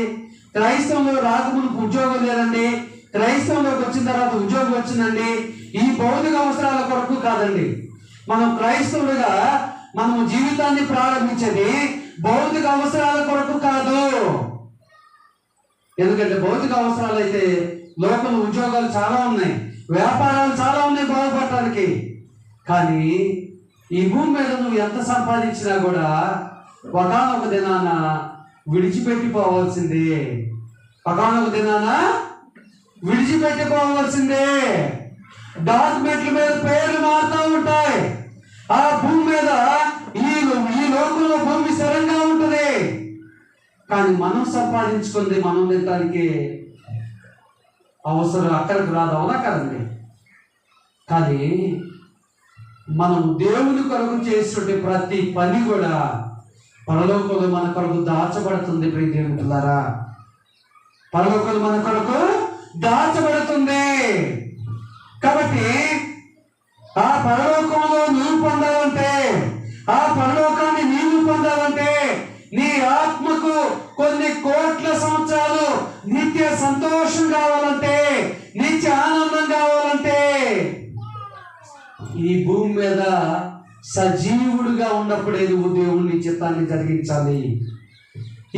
క్రైస్తవంలో రాకమునుపు ఉద్యోగం లేదండి, క్రైస్తవంలోకి వచ్చిన తర్వాత ఉద్యోగం వచ్చిందండి, ఈ భౌతిక అవసరాల కొరకు కాదండి. మనం క్రైస్తవుడిగా మనము జీవితాన్ని ప్రారంభించేది భౌతిక అవసరాల కొరకు కాదు. ఎందుకంటే భౌతిక అవసరాలు అయితే లోకంలో ఉద్యోగాలు చాలా ఉన్నాయి, వ్యాపారాలు చాలా ఉన్నాయి బాగుపడటానికి. కానీ ఈ భూమి మీద నువ్వు ఎంత సంపాదించినా కూడా ఒకానొక దినాన విడిచిపెట్టిపోవాల్సిందే, ఒకానొక దినాన విడిచిపెట్టిపోవాల్సిందే. డాక్యుమెంట్ల మీద పేర్లు మారుతూ ఉంటాయి. ఆ భూమి మీద ఈ లోకంలో భూమి స్థిరంగా ఉంటుంది. కానీ మనం సంపాదించుకుంది మనం తినడానికి అవసరం అక్కడికి రాదు, అవునా కదండి? కానీ మనం దేవుని కొరకు చేసినటువంటి ప్రతి పని కూడా పరలోకంలో మన కొరకు దాచబడుతుంది. ప్రియదేవులారా, పరలోకంలో మన కొరకు దాచబడుతుంది. కాబట్టి ఆ పరలోకంలో నీవు పొందాలంటే, ఆ పరలోకాన్ని నీవు పొందాలంటే, నీ ఆత్మకు కొన్ని కోట్ల సంవత్సరాలు నిత్య సంతోషం కావాలంటే, నిత్య ఆనందం కావాలంటే, ఈ భూమి మీద సజీవుడిగా ఉన్నప్పుడే నువ్వు దేవుని చిత్తాన్ని జరిగించాలి.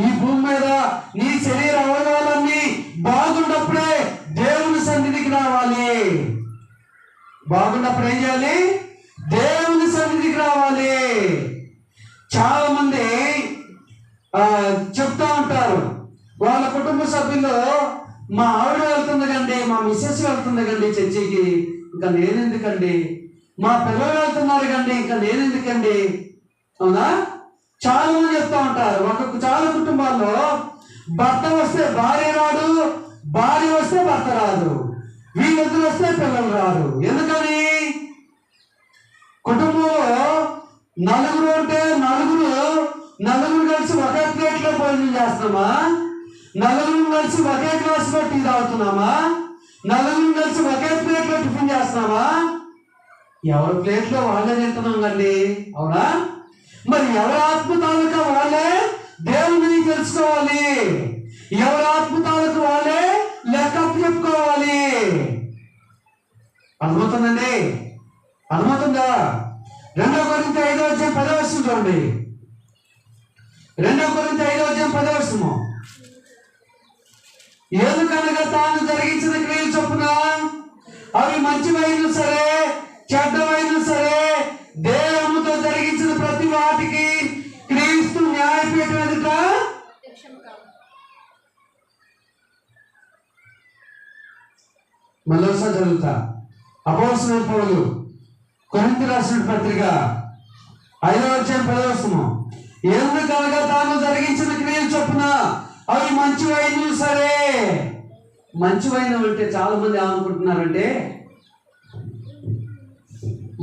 ఈ భూమి మీద నీ శరీర అవయవాలన్నీ బాగున్నప్పుడే దేవుని సన్నిధికి రావాలి. బాగున్నప్పుడు ఏం చేయాలి? దేవుని సన్నిధికి రావాలి. చాలా మంది చెప్తా ఉంటారు, వాళ్ళ కుటుంబ సభ్యుల్లో మా ఆవిడ వెళ్తుంది కండి, మా మిస్సెస్ వెళ్తుంది కండి చర్చికి, ఇంకా నేనెందుకండి, మా పిల్లలు వెళ్తున్నారు కండి, ఇంకా నేనెందుకండి, అవునా? చాలా మంది చెప్తా ఉంటారు. చాలా కుటుంబాల్లో భర్త వస్తే భార్య రాదు, భార్య వస్తే భర్త రాదు, వీళ్ళిద్దరు వస్తే పిల్లలు రాదు. ఎందుకని? కుటుంబంలో నలుగురు ఉంటే నలుగురు కలిసి ఒకే ప్లేట్లో భోజనం చేస్తున్నామా? నలుగురు కలిసి ఒకే గ్లాసులో టీ తాగుతున్నామా? నలుగురు కలిసి ఒకే ప్లేట్లో టిఫిన్ చేస్తున్నామా? ఎవరి ప్లేట్లో వాళ్ళే తింటున్నాం కండి, అవునా? మరి ఎవరి ఆత్మ తాలూకా వాళ్ళే దేవుని తెలుసుకోవాలి, ఎవరి ఆత్మ తాలూకా వాళ్ళే లెక్క చెప్పుకోవాలి. అర్థమవుతుందండి? అర్థమవుతుందా? 2 కొరింథీ 5:10 చూడండి. 2 కొరింథీ 5:10 ఎందుకనగా తాను జరిగించిన క్రియలు చొప్పున అవి మంచివైన సరే చెడ్డవైన సరే దేవునితో జరిగించిన ప్రతి వాటికి క్రీస్తు న్యాయపీఠం ఎదుట మరోసారి చదువుతా. అపోస్తలుడైన పౌలు కొరింథీ రాసిన పత్రిక 5:10 ఎందుకనగా తాను జరిగించిన క్రియలు చొప్పున అవి మంచివైన సరే. మంచివైన అంటే చాలా మంది ఏమనుకుంటున్నారంటే,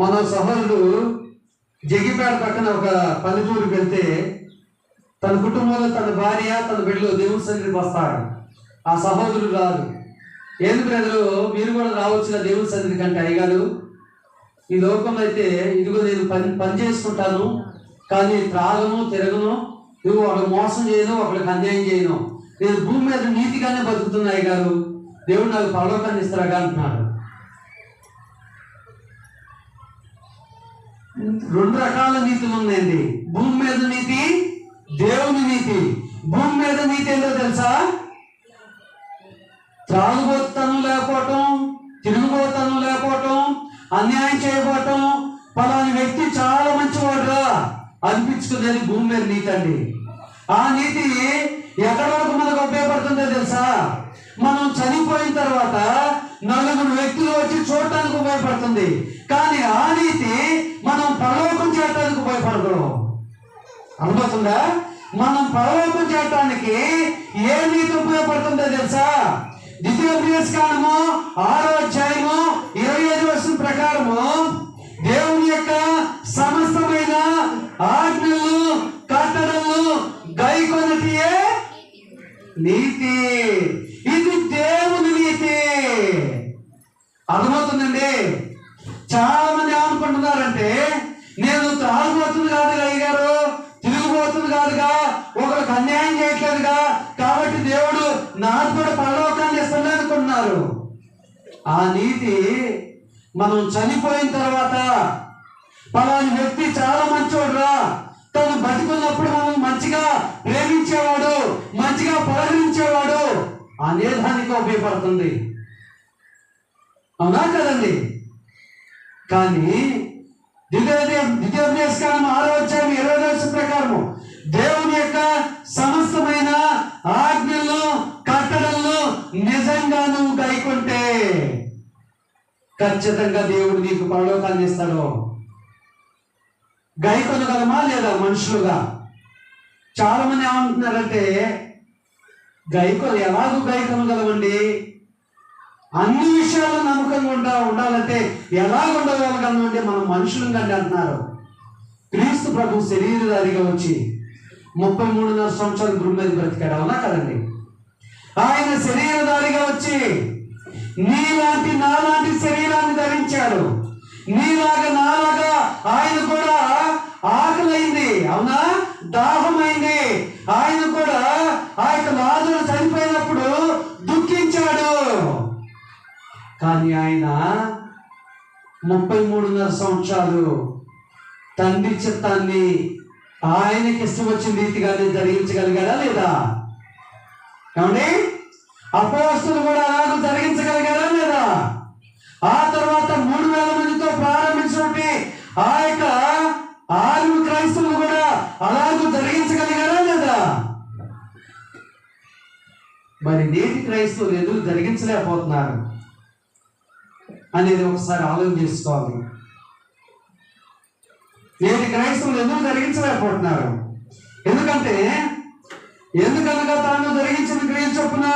మన సహోదరుడు జగిపేట పక్కన ఒక పల్లెటూరుకి వెళ్తే తన కుటుంబంలో తన భార్య తన బిడ్డలు దేవుని సన్నిధికి వస్తాడు. ఆ సహోదరుడు రాదు. ఏంది బ్రదరు, మీరు కూడా రావచ్చు దేవుని సన్నిధి కంటే, అయ్యగారు ఈ లోకంలో అయితే ఇదిగో నేను పని చేసుకుంటాను, కానీ త్రాగను తిరగను, నువ్వు ఒకరికి మోసం చేయను, ఒకరికి అన్యాయం చేయను, నేను భూమి మీద నీతిగానే బతుకుతున్నా అయ్యగారు, దేవుడు నాకు పరలోకాన్ని ఇస్తారా అంటున్నాడు. 2 రకాల నీతులు ఉన్నాయండి. భూమి మీద నీతి, దేవుని నీతి. భూమి మీద నీతి ఏంటో తెలుసా? త్రాగుబోతనం లేకపోవటం, తిరుగుబోతనం లేకపోవటం, అన్యాయం చేయబోవటం, పలాని వ్యక్తి చాలా మంచివాడురా అనిపించుకునేది భూమి మీద నీతి అండి. ఆ నీతి ఎక్కడి వరకు మనకు ఉపయోగపడుతుందో తెలుసా? మనం చనిపోయిన తర్వాత 4 వ్యక్తులు వచ్చి చూడటానికి ఉపయోగపడుతుంది. కానీ ఆ నీతి మనం పరలోకం చేయటానికి ఉపయోగపడదు. అర్థమవుతుందా? మనం పరలోకం చేయటానికి ఏ నీతి ఉపయోగపడుతుందో తెలుసా? ద్వితీయోపదేశకాండము 6:25 ప్రకారము దేవుని యొక్క సమస్తమైన ఆజ్ఞలు కట్టడలు గైకొనటియే నీతి. ఇది దేవుని నీతి. అర్థమవుతుందండి? చాలా మంది ఏమనుకుంటున్నారంటే, నేను త్రాగుబోతుంది కాదుగా అయ్యగారు, తిరిగిపోతుంది కాదుగా, ఒకరికి అన్యాయం చేయట్లేదుగా, కాబట్టి దేవుడు నాకు కూడా పరలోకాన్ని ఇస్తాడు అనుకుంటున్నారు. ఆ నీతి మనం చనిపోయిన తర్వాత పలాని వ్యక్తి చాలా మంచివాడురా, తను బతికున్నప్పుడు మనం మంచిగా ప్రేమించేవాడు, మంచిగా పలకరించేవాడు అనేదానికి ఉపయోగపడుతుంది. అవునా కదండి? కానీ ద్వితీయోపదేశకాండం 6:20 ప్రకారము దేవుని యొక్క సమస్తమైన ఆజ్ఞలు కట్టడలు నిజంగా నువ్వు గైకుంటే ఖచ్చితంగా దేవుడు నీకు పరలోకాన్ని ఇస్తాడు. గైకొనగలమా లేదా మనుషులుగా? చాలా మంది ఏమంటున్నారంటే, ఎలాగూ గైకొనగలమండి, అన్ని విషయాల్లో నమ్మకంగా ఉండాలంటే ఎలాగ ఉండగలగలమంటే మనం మనుషులు కంటే అంటున్నారు. క్రీస్తు ప్రభు శరీరధారిగా వచ్చి 33.5 సంవత్సరాలు భూమి మీద బ్రతికాడు. అవునా కదండి? ఆయన శరీరధారిగా వచ్చి నీలాంటి నాలాంటి శరీరాన్ని ధరించాడు. నీలాగా నాలాగా ఆయన కూడా ఆకలైంది, అవునా, దాహమైంది. ఆయన కూడా ఆ యొక్క లాజరు చనిపోయినప్పుడు దుఃఖించాడు. కానీ ఆయన 33.5 సంవత్సరాలు తండ్రి చిత్తాన్ని ఆయనకి ఇష్టం వచ్చిన రీతిగానే జరిగించగలిగాడా లేదా? ఏమండి? అపోస్తలులు కూడా అలాగ జరిగించగలిగారా లేదా? ఆ తర్వాత 3,000 మందితో ప్రారంభించినట్టు ఆ యొక్క 6 క్రైస్తవులు కూడా అలాగూ జరిగించగలిగారా లేదా? మరి నేటి క్రైస్తవులు ఎందుకు జరిగించలేకపోతున్నారు అనేది ఒకసారి ఆలోచన చేసుకోవాలి. నేటి క్రైస్తవులు ఎందుకు జరిగించలేకపోతున్నారు? ఎందుకనగా తాను జరిగించిన క్రియలు చొప్పున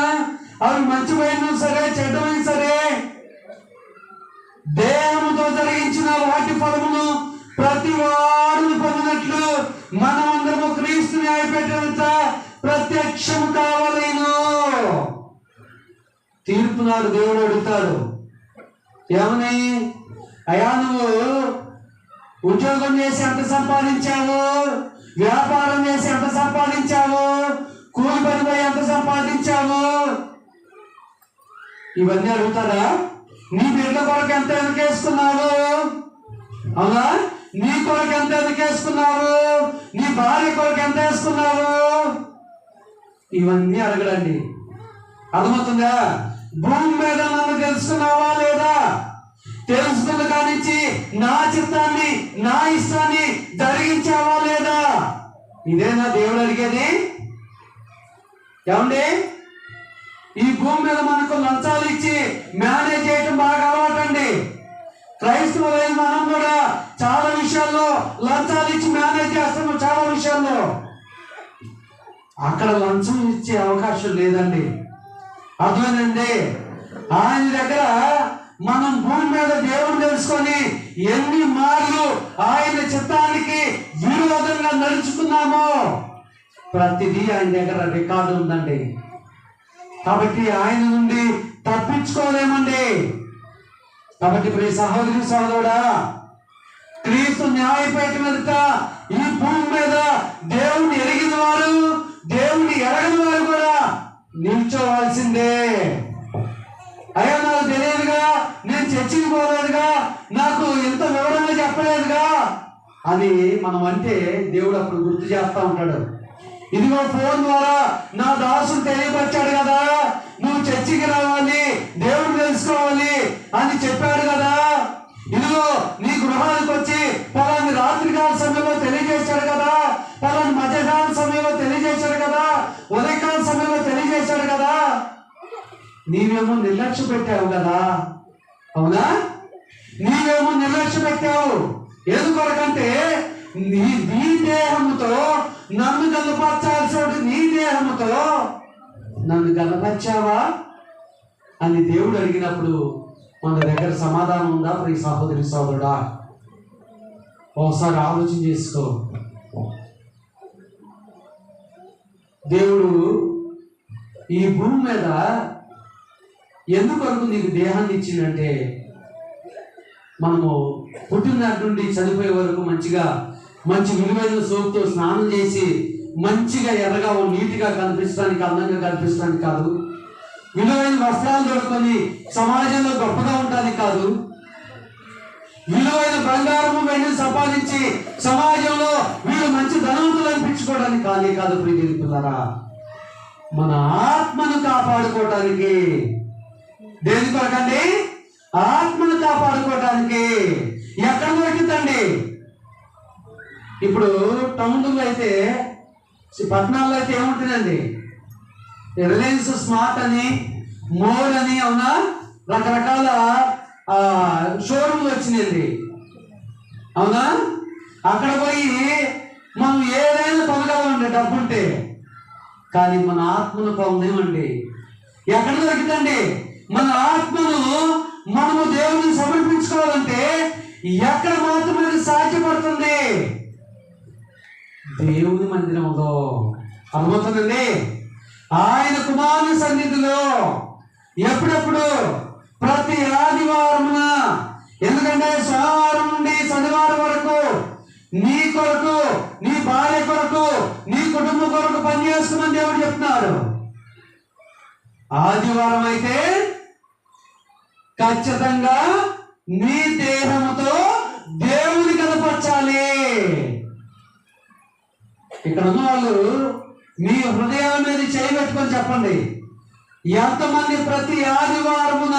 అవి మంచివైన సరే చెడ్డమైన సరే దేవునితో జరిగించిన వాటి ఫలమును ప్రతి వాడును పొందినట్లు మనమందరము క్రీస్తు న్యాయపీఠమంత ప్రత్యక్షము కావాలేను. తీర్పు నాడు దేవుడు అడుగుతాడు, ఏమని? అయ్యా, నువ్వు ఉద్యోగం చేసి ఎంత సంపాదించావు, వ్యాపారం చేసి ఎంత సంపాదించావు, కూలి పని పోయి ఎంత సంపాదించావు, ఇవన్నీ అడుగుతారా? నీ బిడ్డ కొరకు ఎంత వెనకేసుకున్నావు? అవునా? నీ కొరకు ఎంత వెనకేసుకున్నావు? నీ భార్య కొరకు ఎంత వేసుకున్నావు? ఇవన్నీ అడగడండి. అర్థమవుతుందా? భూమి మీద నన్ను తెలుసుకున్నావా లేదా? తెలుసుకున్న కానించి నా చిత్తాన్ని, నా ఇష్టాన్ని జరిగించావా లేదా? ఇదేనా దేవుడు అడిగేది? ఏమండి, ఈ భూమి మీద మనకు లంచాలు ఇచ్చి మేనేజ్ చేయటం బాగా అలవాటండి. క్రైస్తవులైన మనం కూడా చాలా విషయాల్లో లంచాలు ఇచ్చి మేనేజ్ చేస్తాము. చాలా విషయాల్లో అక్కడ లంచం ఇచ్చే అవకాశం లేదండి. అర్థమేనండి? ఆయన దగ్గర మనం భూమి మీద దేవుడు తెలుసుకొని ఎన్ని మార్లు ఆయన చిత్తానికి విరోధంగా నడుచుకున్నామో ప్రతిదీ ఆయన దగ్గర రికార్డు ఉందండి. కాబట్టి ఆయన నుండి తప్పించుకోలేమండి. కాబట్టి ప్రియ సహోదరి సహోదరుడా, క్రీస్తు న్యాయపీఠం ఎదుట ఈ భూమి మీద దేవుని ఎరిగిన వారు, దేవుని ఎరగని వారు కూడా నిల్చోవాల్సిందే. అయ్యా, నాకు తెలియదుగా, నేను చర్చికి పోలేదుగా, నాకు ఇంత వివరంగా చెప్పలేదుగా అని మనం అంటే దేవుడు అప్పుడు గుర్తు చేస్తా ఉంటాడు. ఇదిగో ఫోన్ ద్వారా నా దాసుడు తెలియపరిచాడు కదా, నువ్వు చర్చికి రావాలి, దేవుడు తెలుసుకోవాలి అని చెప్పాడు కదా. ఇదిగో నీ గృహానికి వచ్చి పలాని రాత్రికాల సమయంలో తెలియజేశాడు కదా, పలాని మధ్యాహ్న సమయంలో తెలియజేశాడు కదా, ఉదయకాల సమయంలో తెలియజేశాడు కదా. నీవేమో నిర్లక్ష్య పెట్టావు కదా. అవునా? నీవేమో నిర్లక్ష్య పెట్టావు. ఎందుకొరకంటే నీ దేహముతో నన్ను గలపరచాల్సిన నీ దేహముతో నన్ను గలపరిచావా అని దేవుడు అడిగినప్పుడు మన దగ్గర సమాధానం ఉందా? ప్రియ సహోదరి సహోదరుడా, ఒకసారి ఆలోచన చేసుకో. దేవుడు ఈ భూమి మీద ఎందుకొరకు నీకు దేహాన్ని ఇచ్చిందంటే, మనము పుట్టినటి నుండి చనిపోయే వరకు మంచి విలువైన సోపుతో స్నానం చేసి మంచిగా ఎర్రగా నీటిగా కనిపించడానికి, అందంగా కనిపించడానికి కాదు. విలువైన వస్త్రాలు దొరుకుని సమాజంలో గొప్పగా ఉండడానికి కాదు. విలువైన బంగారము వెండిని సంపాదించి సమాజంలో వీళ్ళు మంచి ధనవంతులు అనిపించుకోవడానికి కాదు. ప్రియమిత్రులారా, మన ఆత్మను కాపాడుకోవటానికి. దేని కొరకండి? ఆత్మను కాపాడుకోవటానికి. ఎక్కడ దొరికిందండి? ఇప్పుడు టౌన్లో అయితే, పట్టణాల్లో అయితే ఏముంటుందండి? రిలయన్స్ స్మార్ట్ అని, మోర్ అని, అవునా, రకరకాల షోరూమ్లు వచ్చినాయండి. అవునా? అక్కడ పోయి మనం ఏదైనా కొనగలమండి డబ్బుంటే. కానీ మన ఆత్మను పొందేమండి. ఎక్కడ దొరికిందండి? మన ఆత్మను మనము దేవుని సమర్పించుకోవాలంటే ఎక్కడ మాత్రమే సాధ్యపడుతుంది? దేవుని మందిరంలో. అర్థమవుతుందండి? ఆయన కుమారుని సన్నిధిలో ఎప్పుడెప్పుడు? ప్రతి ఆదివారమున. ఎందుకంటే సోమవారం నుండి శనివారం వరకు నీ కొరకు, నీ భార్య కొరకు, నీ కుటుంబం కొరకు పనిచేస్తున్నని దేవుడు చెప్తున్నారు. ఆదివారం అయితే ఖచ్చితంగా నీ దేహముతో దేవుని కనపరచాలి. ఇక్కడ ఉన్న వాళ్ళు మీ హృదయాల మీద చేయబెట్టుకొని చెప్పండి, ఎంతమంది ప్రతి ఆదివారమున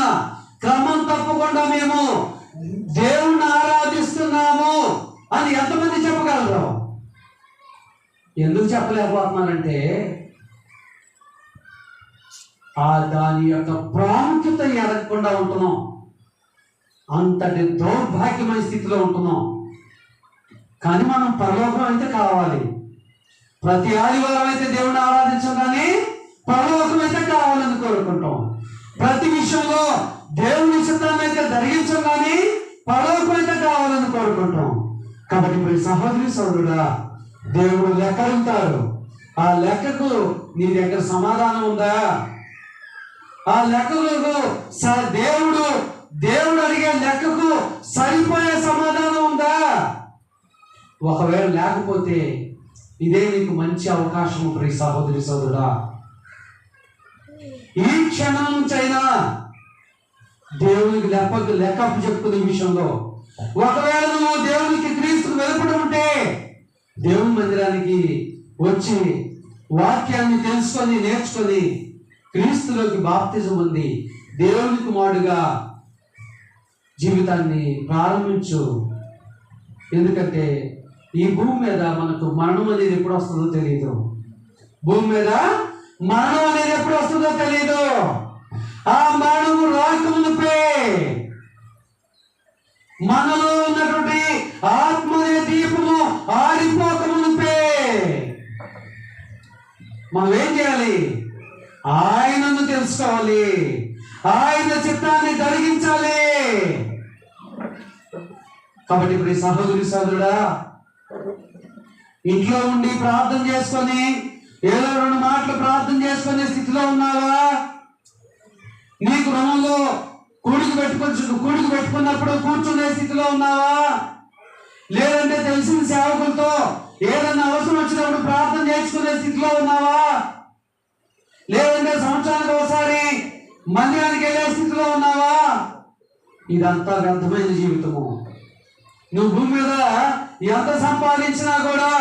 క్రమం తప్పకుండా మేము దేవుణ్ణి ఆరాధిస్తున్నాము అని ఎంతమంది చెప్పగలరు? ఎందుకు చెప్పలేకపోతున్నారంటే దాని యొక్క ప్రాముఖ్యత ఎరగకుండా ఉంటున్నాం. అంతటి దౌర్భాగ్యమైన స్థితిలో ఉంటున్నాం. కానీ మనం పరలోకం అయితే కావాలి. ప్రతి ఆదివారం అయితే దేవుణ్ణి ఆరాధించాం, కానీ పరలోకం అయితే కావాలని కోరుకుంటాం. ప్రతి విషయంలో దేవుని చిత్తాన్ని అయితే జరిగించాం, కానీ పరలోకం అయితే కావాలని కోరుకుంటాం. కాబట్టి ఇప్పుడు సహోదరి సోదరుడా, దేవుడు లెక్కలుంటాడు. ఆ లెక్కకు నీ దగ్గర సమాధానం ఉందా? ఆ లెక్కలకు దేవుడు అడిగే లెక్కకు సరిపోయే సమాధానం ఉందా? ఒకవేళ లేకపోతే ఇదే నీకు మంచి అవకాశం ప్రియ సహోదరి సోదరుడా. ఈ క్షణం నుంచైనా దేవునికి లెక్కపు చెప్పుకునే విషయంలో, ఒకవేళ నువ్వు దేవునికి క్రీస్తుకు వెలుపడి ఉంటే దేవుని మందిరానికి వచ్చి వాక్యాన్ని తెలుసుకొని నేర్చుకొని క్రీస్తులోకి బాప్తిజం పొంది దేవుని కుమారుడిగా జీవితాన్ని ప్రారంభించు. ఎందుకంటే ఈ భూమి మీద మనకు మరణం అనేది ఎప్పుడు వస్తుందో తెలియదు. భూమి మీద మరణం అనేది ఎప్పుడు వస్తుందో తెలియదు. ఆ మరణము రాకమునుపే మనలో ఉన్నటువంటి ఆత్మ అనే దీపము ఆరిపోకమునుపే మనం ఏం చేయాలి? ఆయనను తెలుసుకోవాలి, ఆయన చిత్తాన్ని జరిగించాలి. కాబట్టి ఇప్పుడు సహోదరి సోదరుడా, ఇంట్లో ఉండి ప్రార్థన చేసుకొని ఏదో 2 మాటలు ప్రార్థన చేసుకునే స్థితిలో ఉన్నావా? నీ గృహంలో కూడికి పెట్టుకున్నప్పుడు కూర్చునే స్థితిలో ఉన్నావా? లేదంటే తెలిసిన సేవకులతో ఏదైనా అవసరం వచ్చినప్పుడు ప్రార్థన చేసుకునే స్థితిలో ఉన్నావా? లేదంటే సంవత్సరానికి ఒకసారి మందిరానికి వెళ్ళే స్థితిలో ఉన్నావా? ఇదంతా వ్యర్థమైన జీవితము. నువ్వు భూమి మీద ఎంత సంపాదించినా కూడా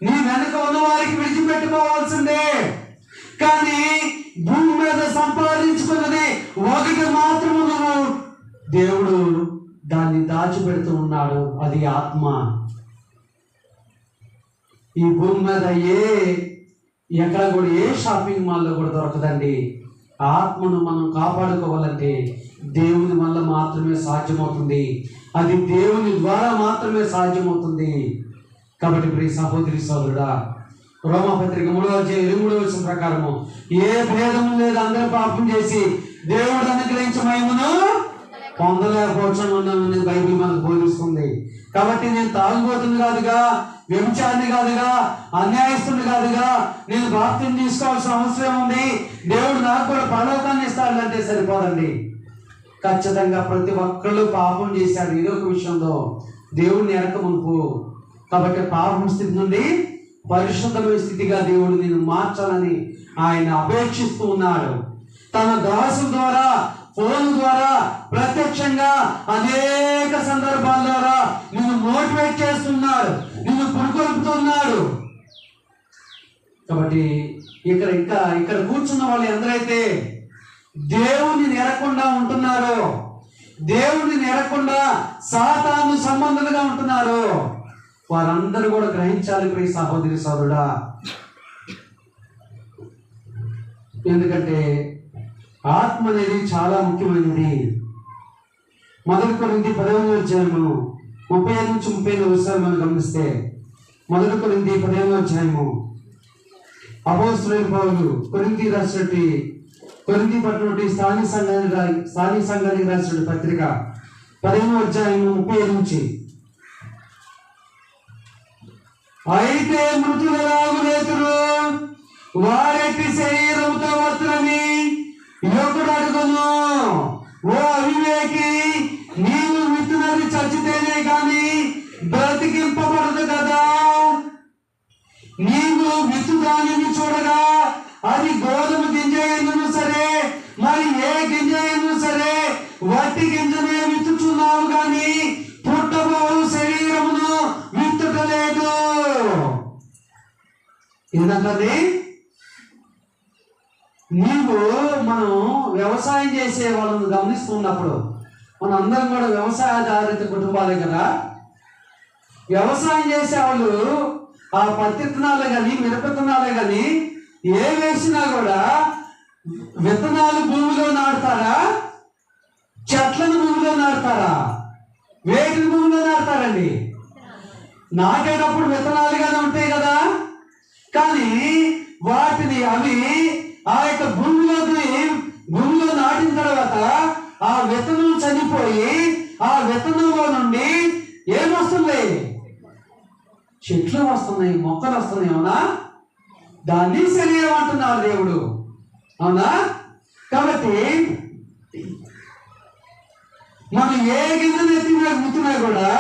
నీ వెనక ఉన్న వారికి విడిచిపెట్టుకోవాల్సిందే. కానీ భూమి మీద సంపాదించుకున్నది ఒకటి మాత్రము నువ్వు, దేవుడు దాన్ని దాచిపెడుతూ ఉన్నాడు, అది ఆత్మ. ఈ భూమి మీద ఎక్కడ కూడా ఏ షాపింగ్ మాల్లో కూడా దొరకదండి. ఆత్మను మనం కాపాడుకోవాలంటే దేవుని వల్ల మాత్రమే సాధ్యమవుతుంది. అది దేవుని ద్వారా మాత్రమే సాధ్యమవుతుంది. కాబట్టి ప్రియ సహోదరి సోదరుడా, రోమాపత్రిక 3:23 ప్రకారము ఏ భేదము లేదు, అందరూ పాపం చేసి దేవుడు అనుగ్రహించే మహిమను పొందలేకపోవచ్చునని బైబిల్ మనకు బోధిస్తుంది. కాబట్టి నేను తాగుబోతుని కాదుగా, వ్యభిచారిని కాదుగా, అన్యాయస్తుని కాదుగా, నేను బాప్తిని తీసుకోవాల్సిన అవసరం ఉంది, దేవుడు నాకు కూడా పరలోకాన్ని ఇస్తాడంటే సరిపోదండి. ఖచ్చితంగా ప్రతి ఒక్కళ్ళు పాపం చేశారు ఏదో ఒక విషయంలో, దేవుడిని ఎరకమునుపు. కాబట్టి పాపం స్థితి నుండి పరిశుద్ధమైన స్థితిగా దేవుడు నిన్ను మార్చాలని ఆయన అపేక్షిస్తూ ఉన్నాడు. తన దాసుల ద్వారా, ఫోన్ ద్వారా, ప్రత్యక్షంగా అనేక సందర్భాల ద్వారా నిన్ను మోటివేట్ చేస్తున్నాడు, నిన్ను పురుకొల్పుతున్నాడు. కాబట్టి ఇక్కడ కూర్చున్న వాళ్ళు ఎందరైతే దేవుని నెరకుండా ఉంటున్నారో, దేవుని నెరకుండా సాతాను సంబంధులుగా ఉంటున్నారో, వారందరూ కూడా గ్రహించాలి ప్రియ సహోదరి సోదరుడా. ఎందుకంటే ఆత్మ అనేది చాలా ముఖ్యమైనది. 1 కొరింథీ 10:35-35 మనం గమనిస్తే, 1 కొరింథీ 10 అపోస్తలుడైన పౌలు కొరింథీ పట్టణం స్థానిక సంఘానికి రాసిన పత్రిక 10:35 అయితే మృతులు ఎలాగు లేతురు, వారెట్టి శరీరంతో వస్త్రని యువకుడు అడుగును. ఓ అవివేకి, నీవు విత్తునది చచ్చితేనే కానీ బ్రతికింపబడదు కదా. నీవు విత్తు దానిని చూడగా అది గోధుమ గింజ అయినను సరే, మరి ఏ గింజ అయినను సరే, వట్టి గింజనే విత్తుచున్నావు కానీ పుట్టబోవు శరీరమును విత్తుటలేదు. ఏంటంటే మనం వ్యవసాయం చేసే వాళ్ళని గమనిస్తున్నప్పుడు, మన అందరం కూడా వ్యవసాయ ఆధారిత కుటుంబాలే కదా. వ్యవసాయం చేసే వాళ్ళు ఆ పత్తి విత్తనాలే కానీ, మిరప విత్తనాలే కానీ ఏ వేసినా కూడా విత్తనాలు భూమిలో నాటుతారా, చెట్లను భూమిలో నాటుతారా? వేటిని భూమిలో నాటుతారండి? నాటేటప్పుడు విత్తనాలుగానే ఉంటాయి కదా. కానీ వాటిని అవి ఆ యొక్క భూమిలో నాటిన తర్వాత ఆ విత్తనం చనిపోయి ఆ విత్తనంలో నుండి ఏమొస్తుంది? వస్తున్నాయి, మొక్కలు వస్తున్నాయి, అవునా? దాన్ని శరీరం అంటున్నారు దేవుడు, అవునా? కాబట్టి మనం ఏ గింజలు ఎత్తినా కూడా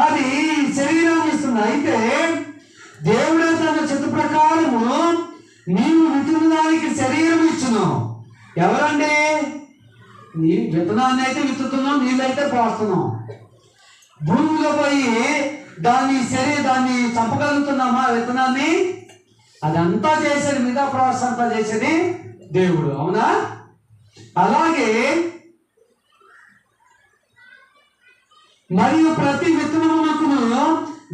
అది శరీరాన్ని ఇస్తుంది. అయితే దేవుడే తన చిత్త ప్రకారము నీవు విత్తిన దానికి శరీరం ఇచ్చును. ఎవరండి? నీ విత్తనాన్ని అయితే విత్తుతున్నాం, నీళ్ళైతే పోస్తున్నాం. భూమిలో పోయి దాన్ని చంపగలుగుతున్నామా విత్తనాన్ని? అదంతా చేసేది, మిగతా ప్రాసెస్ అంతా చేసేది దేవుడు, అవునా? అలాగే మరియు ప్రతి విత్తనమునకును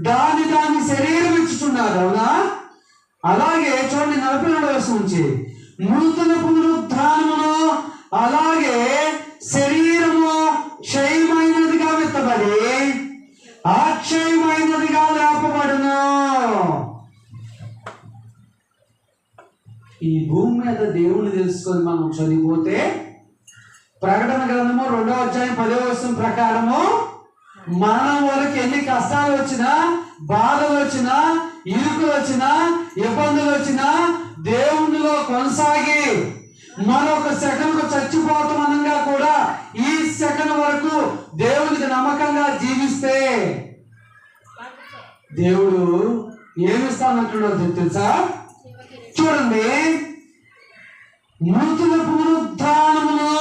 దాని శరీరం ఇచ్చుచున్నారు, అవునా? అలాగే చూడండి 42వ వచనం నుంచి, నూతన పునరుద్ధానమును అలాగే శరీరము క్షయమైనదిగా విత్తబడి అక్షయమైనదిగా లేపబడును. ఈ భూమి మీద దేవుని తెలుసుకొని మనం చనిపోతే ప్రకటన గ్రంథము 2వ అధ్యాయం 10వ వచనం ప్రకారము మనం వరకు ఎన్ని కష్టాలు వచ్చినా, బాధలు వచ్చినా, ఇరుకులు వచ్చినా, ఇబ్బందులు వచ్చినా దేవునిలో కొనసాగి మరొక సెకండ్ చచ్చిపోతామనగా కూడా ఈ సెకండ్ వరకు దేవునికి నమ్మకంగా జీవిస్తే దేవుడు ఏమిస్తానంటున్నాడు తెలుసా? చూడండి, మృతుల పునరుద్ధానమును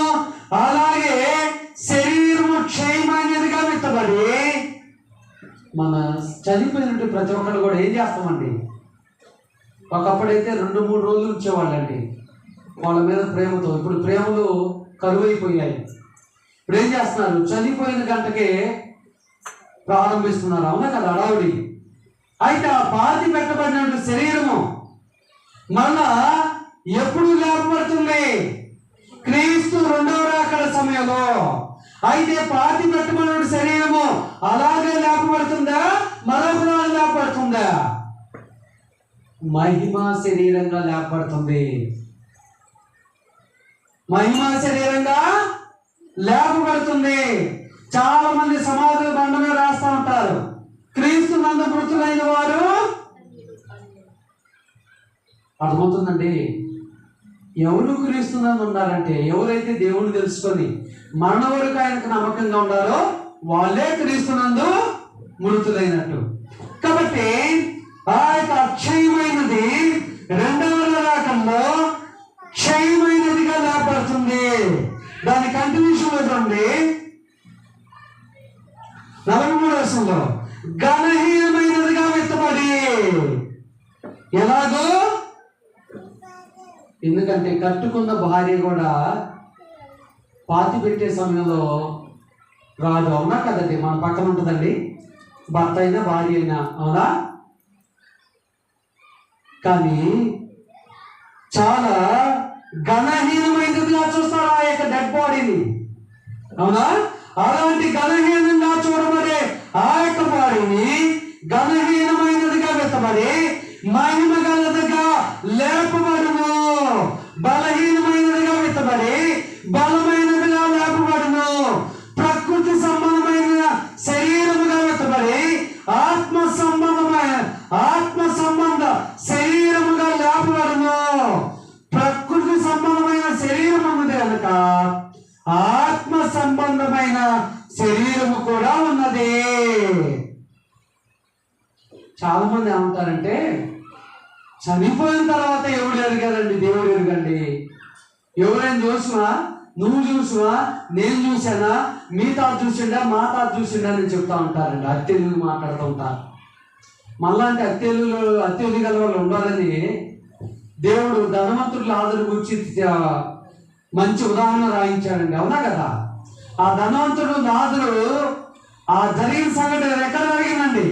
అలాగే శరీరము క్షయమైనదిగా విత్తబడి మన చనిపోయినట్టు ప్రతి ఒక్కరు కూడా ఏం చేస్తామండి? ఒకప్పుడైతే 2-3 రోజులు ఉంచేవాళ్ళండి వాళ్ళ మీద ప్రేమతో. ఇప్పుడు ప్రేమలు కరువైపోయాయి. ఇప్పుడు ఏం చేస్తున్నారు? చనిపోయిన గంటకే ప్రారంభిస్తున్నారు, అవునా కదా? అడావుడి. అయితే ఆ పాతి పెట్టబడిన శరీరము మళ్ళా ఎప్పుడు లేపబడుతుంది? క్రీస్తు 2వ రాకడ సమయంలో. అయితే పాతి పెట్టబడిన శరీరము అలాగే లేపబడుతుందా? మరొకనాడు లేపబడుతుందా? మహిమా శరీరంగా లేపబడుతుంది. మహిమా శరీరంగా లేపబడుతుంది. చాలా మంది సమాధుల బండ మీద రాస్తా ఉంటారు, క్రీస్తు నందు మృతులైన వారు. అర్థమవుతుందండి? ఎవరు క్రీస్తు నందు ఉన్నారంటే ఎవరైతే దేవుని తెలుసుకొని మరణ వరకు ఆయనకు నమ్మకంగా ఉన్నారో వాళ్ళే క్రీస్తు నందు మృతులైనట్టు. కాబట్టి ఆ యొక్క అక్షయమైనది 2వ రాకంలో క్షయమైనదిగా లేపడుతుంది. దాని కంటిన్యూషన్ చూడండి 43వ వచనంలో, ఘనహీనమైనదిగా విత్తబడి. ఎలాగో? ఎందుకంటే కట్టుకున్న భార్య కూడా పాతి పెట్టే సమయంలో రాదు, అవునా కదండి? మన పక్కన ఉంటుందండి, భర్త అయినా భార్య అయినా, అవునా? కానీ చాలా ఘనహీనమైనదిగా చూస్తారు ఆ యొక్క డెడ్ బాడీని, అవునా? అలాంటి ఘనహీనంగా చూడబడే ఆ యొక్క బాడీని ఘనహీనమైనదిగా విత్తబడి మహిమ గలదిగా లేపబడును. బలహీనమైనదిగా విత్తబడి బలమైనదిగా లేపబడును. ప్రకృతి సంబంధమైన శరీరముగా విత్తబడి ఆత్మ సంబంధ శరీరముగా లేపబడును. ప్రకృతి సంబంధమైన శరీరం ఉన్నది కనుక ఆత్మ సంబంధమైన శరీరము కూడా ఉన్నది. చాలా మంది ఏమంటారంటే చనిపోయిన తర్వాత ఎవరు ఎరగారండి? దేవుడు ఎరగండి. ఎవరైనా చూసినా, నువ్వు చూసినా, నేను చూసానా, మీ తాత చూసిండా, మా తాత చూసిండా అని చెప్తా ఉంటారండి. అత్యలుగు మాట్లాడుతూ ఉంటారు. మళ్ళాంటి అత్యలు గల వాళ్ళు ఉండాలని దేవుడు ధనవంతుడు లాజరు గురించి మంచి ఉదాహరణ రాయించాడండి, అవునా కదా? ఆ ధనవంతుడు లాజరు ఆ జరిగిన సంఘటన ఎక్కడ జరిగిందండి?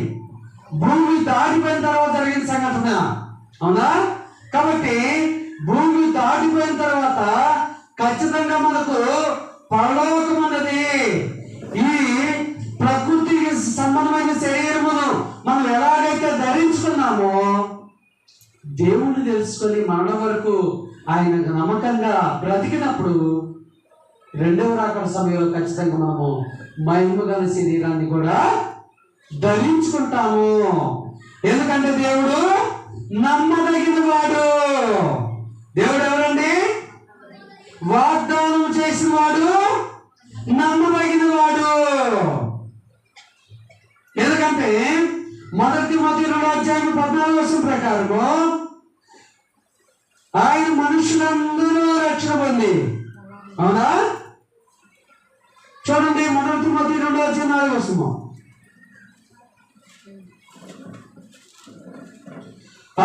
భూమి దాటిపోయిన తర్వాత జరిగిన సంఘటన, అవునా? కాబట్టి భూమి దాటిపోయిన తర్వాత ఖచ్చితంగా మనకు పరలోకం అన్నది, ఈ ప్రకృతికి సంబంధమైన శరీరమును మనం ఎలాగైతే ధరించుకున్నామో దేవుణ్ణి తెలుసుకొని మరణం వరకు ఆయనకు నమ్మకంగా బ్రతికినప్పుడు 2వ రాకడ సమయంలో ఖచ్చితంగా మనము మహిమ గల శరీరాన్ని కూడా ధరించుకుంటాము. ఎందుకంటే దేవుడు నమ్మదగిన వాడు. దేవుడు ఎవరండి? వాగ్దానం చేసిన వాడు, నమ్మదగిన వాడు. ఎందుకంటే 1 తిమోతి 2:14 ప్రకారము ఆయన మనుషులందరూ రక్షణ పొంది, అవునా? చూడండి 1 తిమోతి 2:4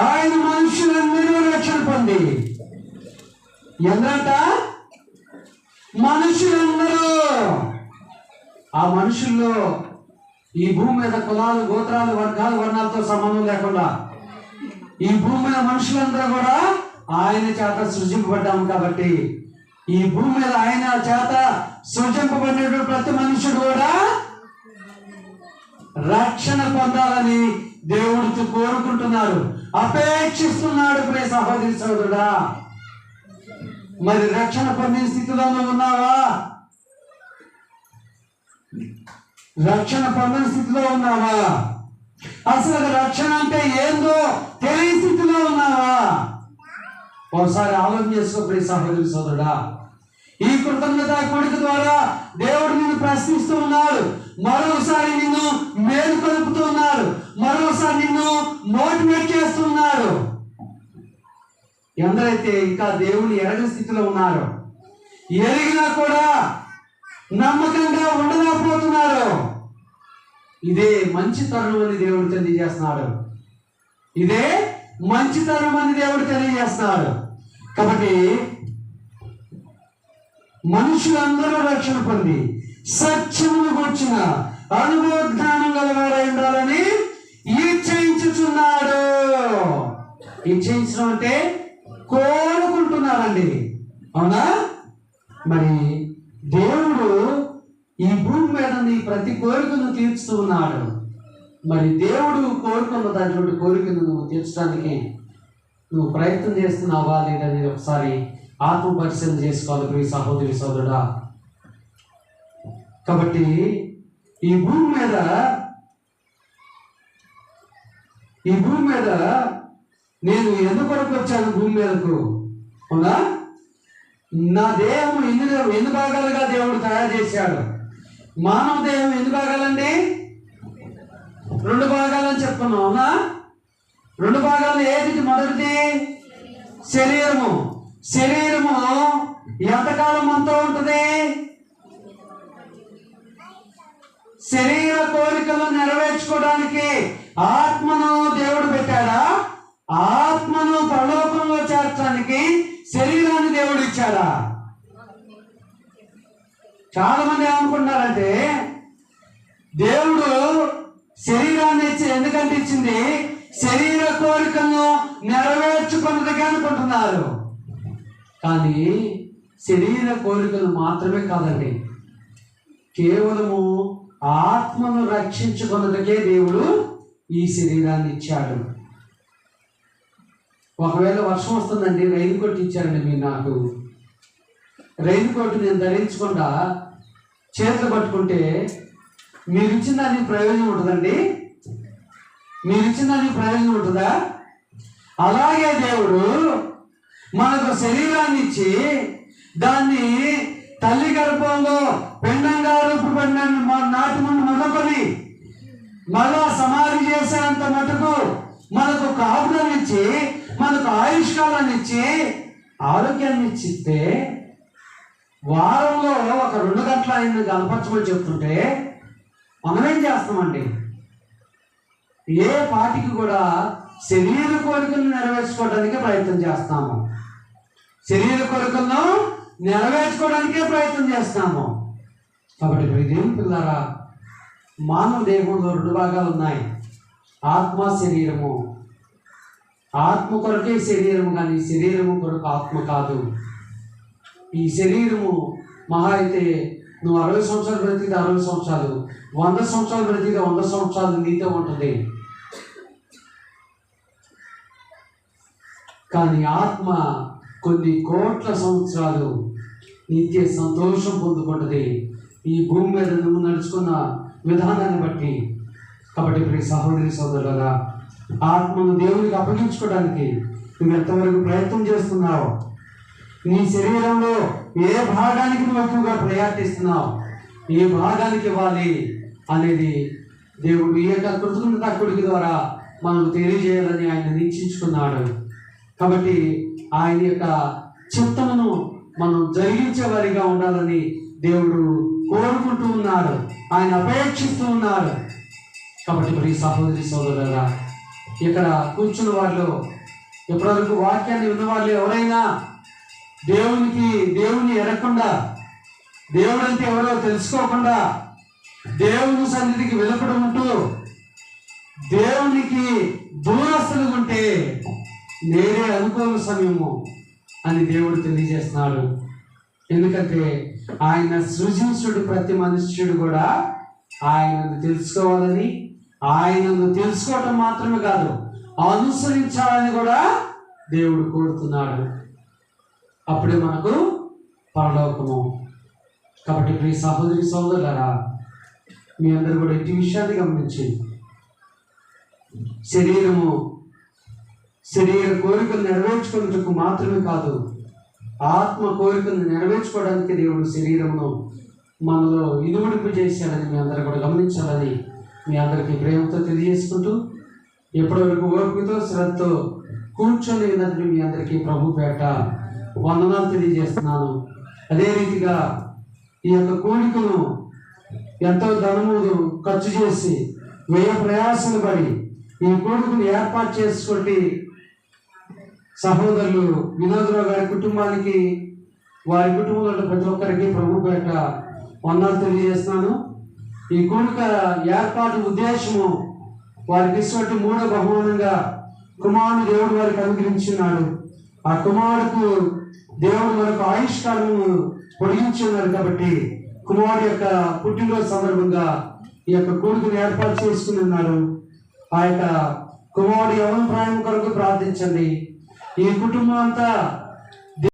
ఆయన మనుషులందరూ రక్షణ పొంది. ఎందరట? మనుషులందరూ. ఆ మనుషుల్లో ఈ భూమి మీద కులాలు, గోత్రాలు, వర్గాలు, వర్ణాలతో సంబంధం లేకుండా ఈ భూమి మీద మనుషులందరూ కూడా ఆయన చేత సృజింపబడ్డాము. కాబట్టి ఈ భూమి మీద ఆయన చేత సృజింపబడిన ప్రతి మనుషుడు కూడా రక్షణ పొందాలని దేవుడితో కోరుకుంటున్నాడు, అపేక్షిస్తున్నాడు. ప్రియ సహోదరి సోదరుడా, మరి రక్షణ పొందిన స్థితిలో నువ్వు ఉన్నావా? రక్షణ పొందని స్థితిలో ఉన్నావా? అసలు రక్షణ అంటే ఏందో తెలియని స్థితిలో ఉన్నావా? ఒకసారి ఆలోచన చేసుకో ప్రియ సహోదరి సోదరుడా. ఈ కృతజ్ఞత కోరిక ద్వారా దేవుడు నిన్ను ప్రశ్నిస్తూ ఉన్నాడు, మరోసారి నిన్ను మేలుకొలుపుతూ ఉన్నాడు, మరోసారి నిన్ను మోటివేట్ చేస్తున్నాడు. ఎందరైతే ఇంకా దేవుని ఎరగని స్థితిలో ఉన్నారో, ఎరిగినా కూడా నమ్మకంగా ఉండలేకపోతున్నారు, ఇదే మంచి తరుణం అని దేవుడు తెలియజేస్తున్నాడు. ఇదే మంచి తరుణం అని దేవుడు తెలియజేస్తున్నాడు. కాబట్టి మనుషులందరూ రక్షణ పొంది సత్యమును కూర్చిన అనుభవ జ్ఞానం గలవారై ఉండాలని ఇచ్ఛయించుచున్నాడు. ఇచ్ఛయించడం అంటే కోరుకుంటున్నారండి, అవునా? మరి దేవుడు ఈ భూమి మీద నీ ప్రతి కోరికను తీర్చుతూ ఉన్నాడు. మరి దేవుడు కోరుకున్న దాంట్లో కోరికను నువ్వు తీర్చడానికి నువ్వు ప్రయత్నం చేస్తున్నావా లేదనేది ఒకసారి ఆత్మ పరిశీలన చేసుకోవాలి ప్రియ సహోదరి సోదరుడా. కాబట్టి ఈ భూమి మీద నేను ఎందుకొరకు వచ్చాను భూమి మీదకు? అవునా? నా దేహం ఎన్ని భాగాలుగా దేవుడు తయారు చేశాడు. మానవ దేహం ఎన్ని భాగాలండి? 2 భాగాలని చెప్తున్నాం, అవునా? 2 భాగాలు. ఏది మొదటిది? శరీరము. శరీరము ఎంతకాలం అంతా ఉంటుంది? శరీర కోరికలు నెరవేర్చుకోవడానికి ఆత్మను దేవుడు పెట్టాడా? ఆత్మను పరలోకంలో చేర్చడానికి శరీరాన్ని దేవుడు ఇచ్చాడా? చాలా మంది ఏమనుకుంటారంటే దేవుడు శరీరాన్ని ఎందుకంటే ఇచ్చింది? శరీర కోరికలను నెరవేర్చుకున్నదిగా అనుకుంటున్నారు. కానీ శరీర కోరికలు మాత్రమే కాదండి, కేవలము ఆత్మను రక్షించుకున్నదికే దేవుడు ఈ శరీరాన్ని ఇచ్చాడు. ఒకవేళ వర్షం వస్తుందండి, రైన్ కోట్ ఇచ్చారండి మీరు నాకు. రైన్ కోట్ నేను ధరించకుండా చేతులు పట్టుకుంటే మీరు ఇచ్చిన దానికి ప్రయోజనం ఉంటుందండి? మీరు ఇచ్చిన దానికి ప్రయోజనం ఉంటుందా? అలాగే దేవుడు మనకు శరీరాన్ని ఇచ్చి దాన్ని తల్లి గర్భంలో పిండంగా రూపబడిన నాటి ముందు మొదలుకొని మళ్ళా సమాధి చేసేంత మటుకు మనకు కాపుదలను ఇచ్చి, మనకు ఆయుష్కాలాన్ని ఇచ్చి, ఆరోగ్యాన్ని ఇచ్చితే వారంలో ఒక 2 గంటలు ఆయన కనపరచమని చెప్తుంటే మనమేం చేస్తామండి? ఏ పాటికి కూడా శరీర కోరికలను నెరవేర్చుకోవడానికే ప్రయత్నం చేస్తాము. శరీర కోరికలను నెరవేర్చుకోవడానికే ప్రయత్నం చేస్తాము. కాబట్టి దేవుని పిల్లారా, మానవ దేహంలో 2 భాగాలు ఉన్నాయి, ఆత్మ, శరీరము. ఆత్మ కొరకే శరీరము, కానీ శరీరము కొరకు ఆత్మ కాదు. ఈ శరీరము మహా అయితే నువ్వు 60 సంవత్సరాలు బ్రతికితే 60 సంవత్సరాలు, 100 సంవత్సరాలు బ్రతికితే 100 సంవత్సరాలు నీతో ఉంటుంది. కానీ ఆత్మ కొన్ని కోట్ల సంవత్సరాలు నిత్య సంతోషం పొందుకుంటుంది ఈ భూమి మీద నువ్వు నడుచుకున్న విధానాన్ని బట్టి. కాబట్టి ప్రియ సహోదరి సోదరులారా, ఆత్మను దేవునికి అప్పగించుకోవడానికి నువ్వు ఎంతవరకు ప్రయత్నం చేస్తున్నావు? నీ శరీరంలో ఏ భాగానికి నువ్వు ఎక్కువగా ప్రయారిటిస్తున్నావు, ఏ భాగానికి ఇవ్వాలి అనేది దేవుడు ఈ యొక్క కృతజ్ఞతాకుడికి ద్వారా మనకు తెలియజేయాలని ఆయన నిశ్చయించుకున్నాడు. కాబట్టి ఆయన యొక్క చిత్తమును మనం జరిగించే వారిగా ఉండాలని దేవుడు కోరుకుంటూ ఉన్నాడు, ఆయన అపేక్షిస్తూ ఉన్నాడు. కాబట్టి మరి సహోదరి సోదరులారా, ఇక్కడ కూర్చున్న వాళ్ళు, ఎప్పటివరకు వాక్యాన్ని విన్నవాళ్ళు ఎవరైనా దేవుని ఎరగకుండా, దేవుడు అంటే ఎవరో తెలుసుకోకుండా, దేవుని సన్నిధికి వెలుపడి ఉంటూ దేవునికి దూరస్తులు ఉంటే నేరే అనుకోని సమయము అని దేవుడు తెలియజేస్తున్నాడు. ఎందుకంటే ఆయన సృజించుడు ప్రతి మనుష్యుడు కూడా ఆయనను తెలుసుకోవాలని, ఆయనను తెలుసుకోవటం మాత్రమే కాదు అనుసరించాలని కూడా దేవుడు కోరుతున్నాడు. అప్పుడే మనకు పరలోకము. కాబట్టి ప్రియ సహోదరి సోదరులారా, మీ అందరూ కూడా ఇటు విషయాన్ని గమనించి శరీర కోరికలు నెరవేర్చుకున్నట్టుకు మాత్రమే కాదు, ఆత్మ కోరికలను నెరవేర్చుకోవడానికి దేవుడు శరీరమును మనలో ఇనుమడింపు చేశాడని మీ అందరూ కూడా గమనించాలని మీ అందరికీ ప్రేమతో తెలియజేసుకుంటూ, ఎప్పటివరకు ఓపికతో శ్రద్ధతో కూర్చొని ఉన్నట్టు మీ అందరికీ ప్రభు పేట వందనాలు తెలియజేస్తున్నాను. అదే రీతిగా ఈ యొక్క కోరికను ఎంతో ధనము ఖర్చు చేసి వ్యయ ప్రయాసలు పడి ఈ కోరికను ఏర్పాటు చేసుకుంటే సహోదరులు వినోదరావు గారి కుటుంబానికి, వారి కుటుంబంలో ప్రతి ఒక్కరికి ప్రభు పేట వందనాలు తెలియజేస్తున్నాను. ఈ కోరిక ఏర్పాటు ఉద్దేశము వారికి ఇటువంటి మూడో బహుమానంగా కుమారుడు దేవుడు వారికి అనుగ్రహించున్నాడు. ఆ కుమారుడుకు దేవుడు మనకు ఆయుష్కాలము పొడిగించి ఉన్నారు. కాబట్టి కుమారుడు యొక్క పుట్టినరోజు సందర్భంగా ఈ యొక్క కోరికను ఏర్పాటు చేసుకుని ఉన్నారు. ఆ యొక్క కుమారుడు యవన ప్రాయం కొరకు ప్రార్థించండి. ఈ కుటుంబం అంతా